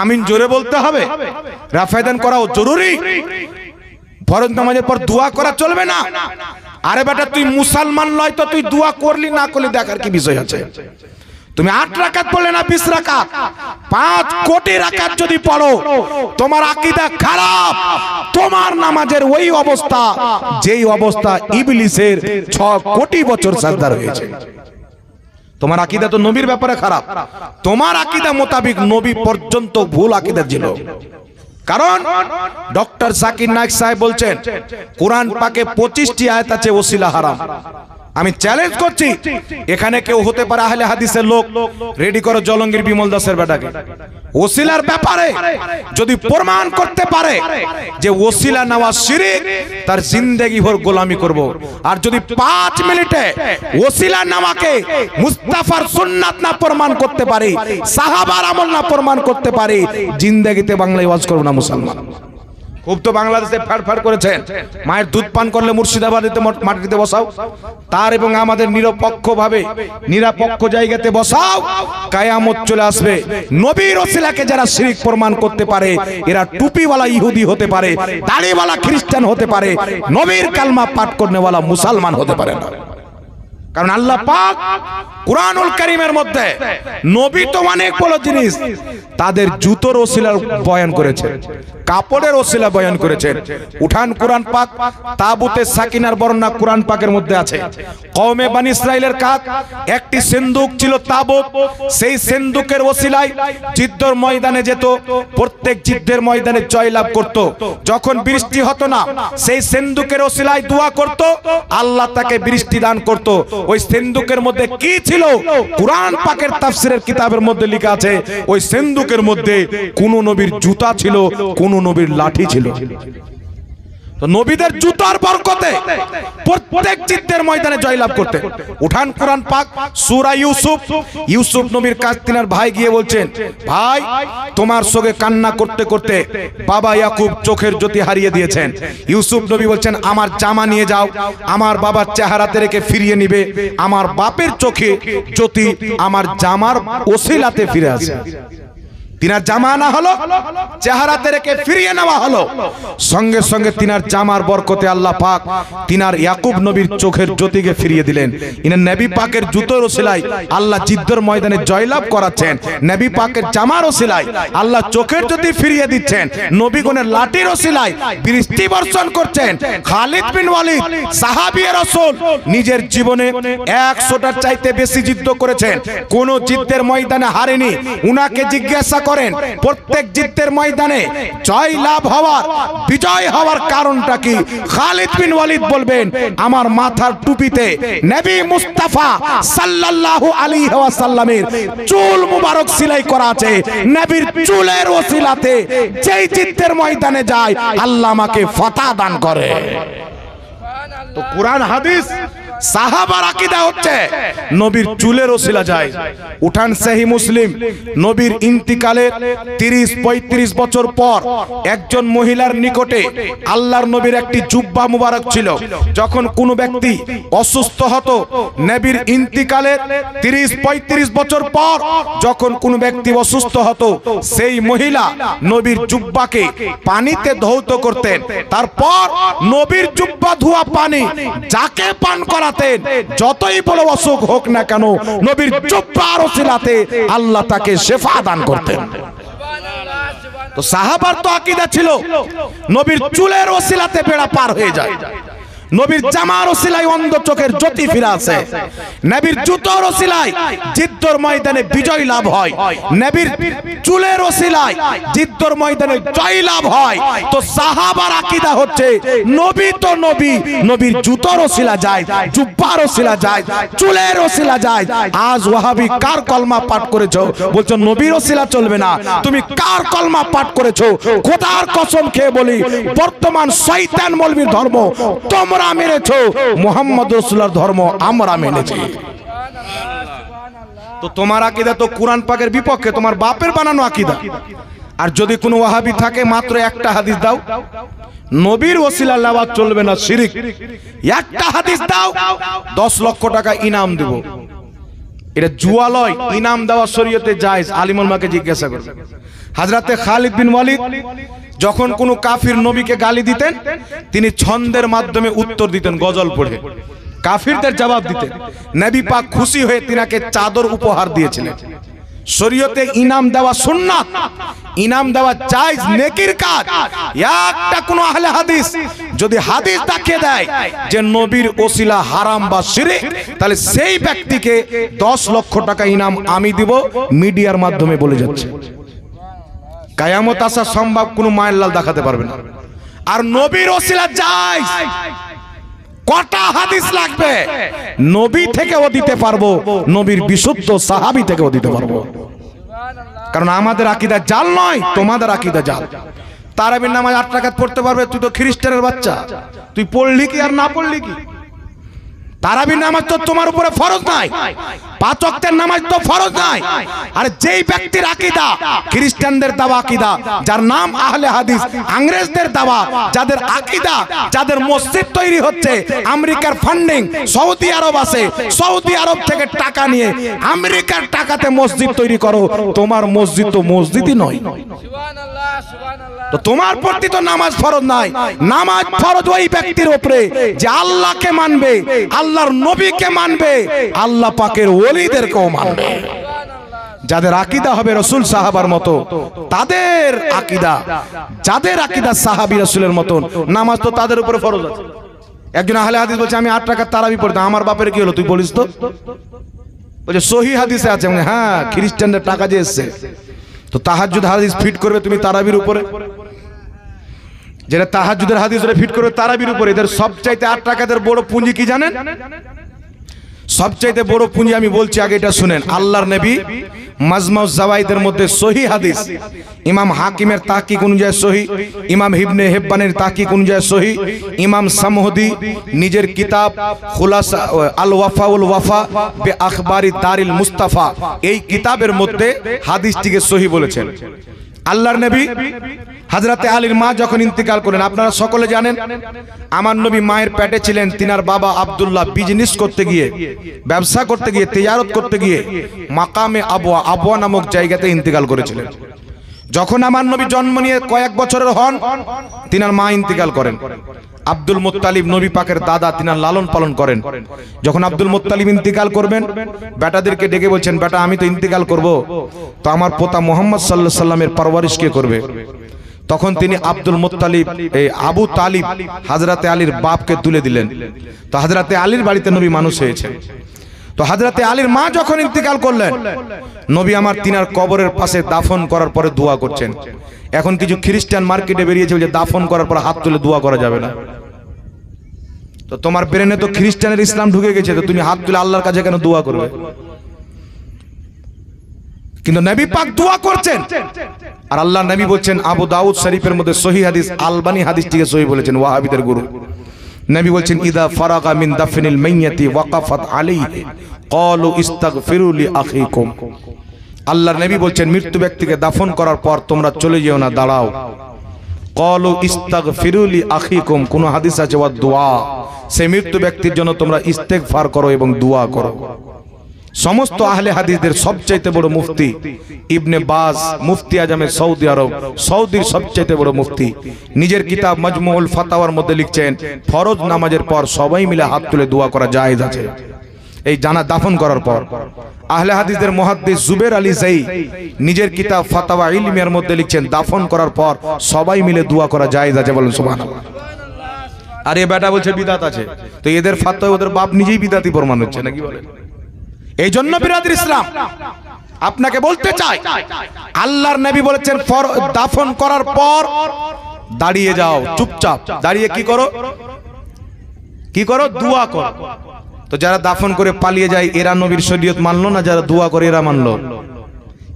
আমিন জোরে বলতে হবে, রাফায়দান করাও জরুরি, ফরজ নামাজের পর দোয়া করা চলবে না। আরে বেটা, তুই মুসলমান নয় তো তুই দোয়া করলি না করলি দেখার কি বিষয় আছে? তুমি 8 রাকাত পড়লে না 20 রাকাত, 5 কোটি রাকাত যদি পড়ো, তোমার আকীদা খারাপ, তোমার নামাজের ওই অবস্থা যেই অবস্থা ইবলিসের 6 কোটি বছর সাজদার হয়েছে। তোমার আকীদা তো নবীর ব্যাপারে খারাপ, তোমার আকীদা মোতাবেক নবী পর্যন্ত ভুল আকীদা ছিল। কারণ ডক্টর জাকির নায়েক সাহেব বলছেন কোরআন পাকে 25টি আয়াত আছে ওসিলা হারাম। আমি চ্যালেঞ্জ করছি, এখানে কেউ হতে পারে আহলে হাদিসের লোক, রেডি করো জলঙ্গির বিমল দাসের বেটাকে, ওসিলার ব্যাপারে যদি প্রমাণ করতে পারে যে ওসিলা নেওয়া শিরক, তার জিন্দেগি ভর গোলামি করব। আর যদি 5 মিনিটে ওসিলা নেওয়াকে মুস্তাফার সুন্নাত না প্রমাণ করতে পারে, সাহাবার আমল না প্রমাণ করতে পারে, জিন্দেগিতে বাংলায় ওয়াজ করব না মুসলমান। খুব তো বাংলাদেশে ফাড়ফাড় করেছেন, মায়ের দুধ পান করলে মুর্শিদাবাদে মাটিতে বসাও, তার এবং আমাদের নিরপেক্ষ জায়গাতে বসাও, কিয়ামত চলে আসবে। নবীর ওসিলাকে যারা শিরক প্রমাণ করতে পারে, এরা টুপিওয়ালা ইহুদি হতে পারে, দাড়িওয়ালা খ্রিস্টান হতে পারে, নবীর কালমা পাঠ করনেওয়ালা মুসলমান হতে পারে না। কারণ আল্লাহ পাক কুরআনুল কারীমের মধ্যে নবী তো অনেক বড় জিনিস, তাদের জুতোর ওসিলার বয়ান করেছেন, কাপড়ের ওসিলা বয়ান করেছেন। উঠান কোরআন পাক, তাবুতে সাকিনার বর্ণনা কোরআন পাকের মধ্যে আছে। কওমে বনি ইসরাইলের কাক একটি সিন্দুক ছিল তাবুত, সেই সিন্দুকের ওসিলায় যুদ্ধের ময়দানে যেত, প্রত্যেক যুদ্ধের ময়দানে জয়লাভ করত। যখন বৃষ্টি হতো না, সেই সিন্দুকের ওসিলায় দোয়া করত, আল্লাহ তাকে বৃষ্টি দান করত। ওই সিন্দুকের মধ্যে কি ছিল? কুরআন পাকের তাফসীরের কিতাবের মধ্যে লেখা আছে, ওই সিন্দুকের মধ্যে কোন নবীর জুতা ছিল, কোন নবীর লাঠি ছিল। তো নবীদের জুতার বরকতে প্রত্যেক যুদ্ধের ময়দানে জয়লাভ করতে। উঠান কোরআন পাক সূরা ইউসুফ নবীর কাছে তিনার ভাই গিয়ে বলছেন, ভাই তোমার সঙ্গে কান্না করতে করতে বাবা ইয়াকুব চোখের জ্যোতি হারিয়ে দিয়েছেন। ইউসুফ নবী বলছেন, আমার জামা নিয়ে যাও, আমার বাবার চেহারাতে রেখে ফিরিয়ে নিবে, আমার বাপের চোখে জ্যোতি আমার জামার ওসিলাতে ফিরে আসে। তিনার জামা না হলো, চেহারাতে রেখে ফিরিয়ে নেওয়া হলো, সঙ্গে সঙ্গে তিনার জামার বরকতে আল্লাহ পাক তিনার ইয়াকুব নবীর চোখের জ্যোতিকে ফিরিয়ে দিলেন। ইনি নবী পাকের জুতোর ওসিলায় আল্লাহ যুদ্ধের ময়দানে জয়লাভ করাচ্ছেন, নবী পাকের জামার ওসিলায় আল্লাহ চোখের জ্যোতি ফিরিয়ে দিচ্ছেন, নবীগণের লাঠির ওসিলায় বৃষ্টি বর্ষণ করছেন। খালিদ বিন ওয়ালিদ সাহাবী রাসূল, নিজের জীবনে 100টার চাইতে বেশি যুদ্ধ করেছেন, কোন যুদ্ধের ময়দানে হারেনি। উনাকে জিজ্ঞাসা করেন, প্রত্যেক যুদ্ধের ময়দানে জয় লাভ হওয়ার, বিজয় হওয়ার কারণটা কি? খালিদ বিন ওয়ালিদ বলবেন, আমার মাথার টুপিতে নবী মুস্তাফা সাল্লাল্লাহু আলাইহি ওয়াসাল্লামের চুল মুবারক সেলাই করা আছে, নবীর চুলের ওসিলাতে যেই যুদ্ধের ময়দানে যায় আল্লাহ আমাকে ফাতহ দান করে। তো কুরআন হাদিস সাহাবার আকীদা হচ্ছে নবীর চুলের ওসিলা যায়। উঠান সহিহ মুসলিম, নবীর ইন্তিকালের 30-35 বছর পর একজন মহিলার নিকটে আল্লাহর নবীর একটি জুব্বা মুবারক ছিল। যখন কোন ব্যক্তি অসুস্থ হতো, নবীর ইন্তিকালের 30-35 বছর পর যখন কোন ব্যক্তি অসুস্থ হতো, সেই মহিলা নবীর জুব্বাকে পানিতে ধৌত করতেন, তারপর নবীর জুব্বা ধোয়া পানি যাকে পান করাতেন, যতই বড় অসুখ হোক না কেন, নবীর জুব্বার ওসিলাতে আল্লাহ তাকে শিফা দান করতেন। তো সাহাবার তো আকীদা ছিল নবীর চুলের ওসিলাতে বেড়া পার হয়ে যায়, নবীর জামার ওসিলায় অন্ধ চোখের জ্যোতি ফিরে আসে, নবীর জুতোর ওসিলায় যুদ্ধের ময়দানে বিজয় লাভ হয়, নবীর চুলের ওসিলায় যুদ্ধের ময়দানে জয় লাভ হয়। তো সাহাবার আকীদা হচ্ছে নবী তো নবী, নবীর জুতোর ওসিলা যায়, জুব্বার ওসিলা যায়, চুলের ওসিলা যায়। আজ ওয়াহাবি কার কলমা পাঠ করেছো? বলছো নবীর ওসিলা চলবে না। তুমি কার কলমা পাঠ করেছো? খোদার কসম খেয়ে বলি, বর্তমান শয়তান মৌলবীর ধর্ম তোমরা মেনেছো, মুহাম্মদ রাসূলুল্লাহর ধর্ম আমরা মেনেছি। তো তোমার আকীদা তো কুরআন পাকের বিপক্ষে, তোমার বাপের বানানো আকীদা। আর যদি কোনো ওয়াহাবি থাকে, মাত্র একটা হাদিস দাও, নবীর ওসিলা লাওয়া চলবে না, শিরক। একটা হাদিস দাও, 10 লক্ষ টাকা ইনাম দেব। এটা জুয়া লয়, ইনাম দেওয়া শরীয়তে জায়েজ। আলিমুল মাকে জিজ্ঞাসা করো। হযরতে খালিদ বিন ওয়ালিদ যখন কোনো কাফির নবীকে গালি দিতেন, তিনি ছন্দের মাধ্যমে উত্তর দিতেন, গজল পড়ে। কাফিরদের জবাব দিতেন। নবী পাক খুশি হয়ে তিনাকে চাদর উপহার দিয়েছিলেন। শরীয়তে ইনাম দেওয়া সুন্নাত, ইনাম দেওয়া জায়েজ, নেকির কাজ। একটা কোন আহলে হাদিস যদি হাদিস দেখিয়ে দেয় যে নবীর ওসিলা হারাম বা শিরক, তাহলে সেই ব্যক্তিকে 10 লক্ষ টাকা ইনাম আমি দিব, মিডিয়ার মাধ্যমে বলে যাচ্ছে। কিয়ামত আসা সম্ভব কোনো মায়ের লাল দেখাতে পারবে না। আর নবীর ওসিলা জায়েজ, কটা হাদিস লাগবে? নবী থেকেও দিতে পারবো, নবীর বিশুদ্ধ সাহাবী থেকেও দিতে পারবো। কারণ আমাদের আকীদা জাল নয়, তোমাদের আকীদা জাল। তারাবির নামাজ 8 রাকাত পড়তে পারবে? তুই তো খ্রিস্টানের বাচ্চা, তুই পড়লি কি আর না পড়লি কি? তারাবির নামাজ তো তোমার উপরে ফরজ নাই, 5 ওয়াক্তের নামাজ তো ফরজ নাই। আর যেই ব্যক্তির আকীদা খ্রিস্টানদের দাওয়া আকীদা, যার নাম আহলে হাদিস, ইংরেজদের দাওয়া, যাদের আকীদা, যাদের মসজিদ তৈরি হচ্ছে আমেরিকার ফান্ডিং, সৌদি আরব আছে, সৌদি আরব থেকে টাকা নিয়ে আমেরিকার টাকাতে মসজিদ তৈরি করো, তোমার মসজিদ তো মসজিদই নয়। সুবহানাল্লাহ, সুবহানাল্লাহ। তো তোমার প্রতি তো নামাজ ফরজ নাই। নামাজ ফরজ ওই ব্যক্তির উপরে যে আল্লাহকে মানবে, আল্লাহর নবীকে মানবে, আল্লাহ পাকের ওলিদেরকেও মানবে। যাদের আকীদা হবে রাসূল সাহাবার মতো, তাদের আকীদা, যাদের আকীদা সাহাবী রাসূলের মতন, নামাজ তো তাদের উপরে ফরজ আছে। একজন আহলে হাদিস বলছে আমি 8 রাকাত তারাবি পড়তাম, আমার বাপের কি হলো তুই বলিস তো? বলছে সহি হাদিসে আছে। হ্যাঁ, খ্রিস্টানদের টাকা যে এসছে, তো তাহাজ্জুদ হাদিস ফিট করবে তুমি তারাবির উপরে? যেটা তাহাজ্জুদের হাদিস ওটা ফিট করবে তারাবির উপরে। এদের সবচাইতে 8 রাকাতের বড় পুঁজি কি জানেন? সবচাইতে বড় পুঁজি আমি বলছি, আগে এটা শুনেন। আল্লাহর নবী মাজমাউজ জাওয়াইদের মধ্যে সহি হাদিস, ইমাম হাকিমের তাহকিক অনুযায়ী সহি, ইমাম ইবনে হিব্বানের তাহকিক অনুযায়ী সহি, ইমাম সামহদি নিজের কিতাব খুলাসা আল ওয়াফাউল ওয়াফা বে আখবারি দারিল মুস্তাফা, এই কিতাবের মধ্যে হাদিসটিকে সহি বলেছেন। আল্লাহর নবী হযরতে আলীর মা যখন ইন্তিকাল করেন, আপনারা সকলে জানেন আমার নবী মায়ের পেটে ছিলেন। তিনার বাবা আব্দুল্লাহ বিজনেস করতে গিয়ে, ব্যবসা করতে গিয়ে, তিজারত করতে গিয়ে মাকামে আবওয়া নামক জায়গাতে ইন্তিকাল করেছিলেন। যখন আমার নবী জন্ম নিয়ে কয়েক বছরের হন, তিনার মা ইন্তিকাল করেন। আব্দুল মুত্তালিব নবী পাকের দাদা, তিনার লালন পালন করেন। যখন আব্দুল মুত্তালিব ইন্তিকাল করবেন, বেটাদেরকে ডেকে বলছেন, বেটা আমি তো ইন্তিকাল করব, তো আমার পোতা মুহাম্মদ সাল্লাল্লাহু আলাইহি সাল্লামের পরওয়ারিশ কে করবে? তখন তিনি আব্দুল মুত্তালিব আবু তালিব হযরতে আলীর বাপকে তুলে দিলেন। তো হযরতে আলীর বাড়িতে নবী মানুষ হয়েছে। তো হযরতে আলীর মা যখন ইন্তিকাল করলেন, নবী আমার তিনার কবরের পাশে দাফন করার পরে দোয়া করছেন। এখন কিছু খ্রিস্টান মার্কেটে বেরিয়েছে যে দাফন করার পর হাত তুলে দোয়া করা যাবে না। তো তোমার ব্রেনে তো খ্রিস্টানের ইসলাম ঢুকে গেছে, তো তুমি হাত তুলে আল্লাহর কাছে কেন দোয়া করবে? কিন্তু নবী পাক দোয়া করছেন। আর আল্লাহ নবী বলছেন, আবু দাউদ শরীফের মধ্যে সহি হাদিস, আলবানী হাদিসটিকে সহি বলেছেন, ওয়াহাবিদের গুরু। নবী বলছেন, ইদা ফারাগা মিন দাফনিল মাইয়াতি ওয়াকাফাত আলাইহি ক্বালু ইস্তাগফিরু লি আখিকুম। আল্লাহর নবী বলছেন, মৃত্যু ব্যক্তিকে দাফন করার পর তোমরা চলে যেও না, দাঁড়াও। ক্বালু ইস্তাগফিরু লি আখিকুম, কোন হাদিস আছে ওয়া দুআ, সেই মৃত্যু ব্যক্তির জন্য তোমরা ইস্তেগফার করো এবং দোয়া করো। সমস্ত আহলে হাদিসদের সবচাইতে বড় মুফতি ইবনে বাজ, মুফতি আজমের সৌদি আরব, সৌদির সবচাইতে বড় মুফতি, নিজের কিতাব মাজমুউল ফাতাওয়ার মধ্যে লিখছেন, ফরজ নামাজের পর সবাই মিলে হাত তুলে দোয়া করা জায়েজ আছে, এই জানা দাফন করার পর। আহলে হাদিসদের মুহাদ্দিস জুবের আলী জাই নিজের কিতাব ফাতাওয়া ইলমিয়ার মধ্যে লিখছেন, দাফন করার পর সবাই মিলে দোয়া করা জায়েজ আছে। বলেন সুবহানাল্লাহ। আর এ বেটা বলছে বিদাত আছে, তো এদের ফাতোয়া ওদের বাপ নিজেই বিদাতি প্রমাণ হচ্ছে নাকি? বলেন। এই জন্য বিরাদর ইসলাম আপনাকে বলতে চাই, আল্লাহর নবী বলেছেন দাফন করার পর দাঁড়িয়ে যাও, চুপচাপ দাঁড়িয়ে কি করো? কি করো? দোয়া করো। তো যারা দাফন করে পালিয়ে যায়, এরা নবীর শরীয়ত মানলো না, যারা দোয়া করে এরা মানলো।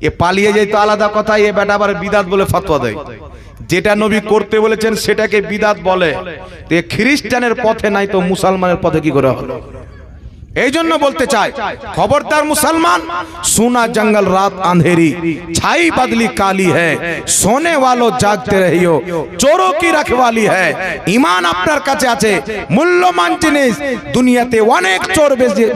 এ পালিয়ে যায় তো আলাদা কথা, এ বেটা আবার বিদাত বলে ফতোয়া দেয়। যেটা নবী করতে বলেছেন সেটাকে বিদাত বলে। খ্রিস্টানের পথে নাই তো মুসলমানের পথে কি করে হলো? এই জন্য বলতে চাই, খবরদার মুসলমান, সোনা জঙ্গল রাত अंधेरी, छाई बदली काली है, सोने वालों जागते रहियो, चोरों की रखवाली है। ईमान আপনার কাছে আছে, মূল্যবান জিনিস। দুনিয়াতে অনেক চোর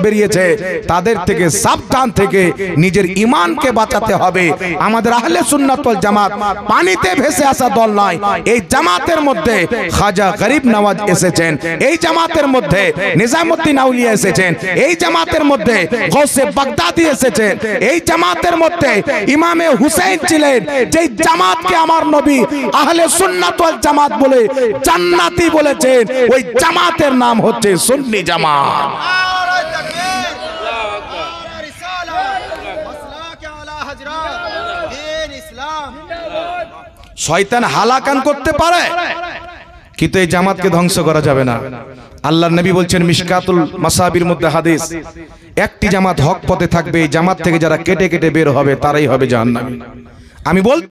বেরিয়েছে, তাদের থেকে সাবধান থেকে নিজের ঈমানকে বাঁচাতে হবে। আমাদের আহলে সুন্নাত ওয়াল জামাত পানিতে ভেসে আসা দল নয়। এই জামাতের মধ্যে খাজা গরিব নওয়াজ এসেছেন, এই জামাতের মধ্যে নিজামউদ্দিন আউলিয়া এসেছেন, এই জামাতের মধ্যে গৌসে বাগদাদি এসেছেন, এই জামাতের মধ্যে ইমামে হুসাইন ছিলেন। যেই জামাতকে আমার নবী আহলে সুন্নাত ওয়াল জামাত বলে জান্নাতি বলেছেন, ওই জামাতের নাম হচ্ছে সুন্নি জামাত। শয়তান হালাকান করতে পারে, কিন্তু এই জামাতকে ধ্বংস করা যাবে না। আল্লাহর নবী বলছেন মিশকাতুল মাসাবির মধ্যে হাদিস, একটি জামাত হক পথে থাকবে, এই জামাত থেকে যারা কেটে কেটে বের হবে তারাই হবে জাহান্নামী। আমি বল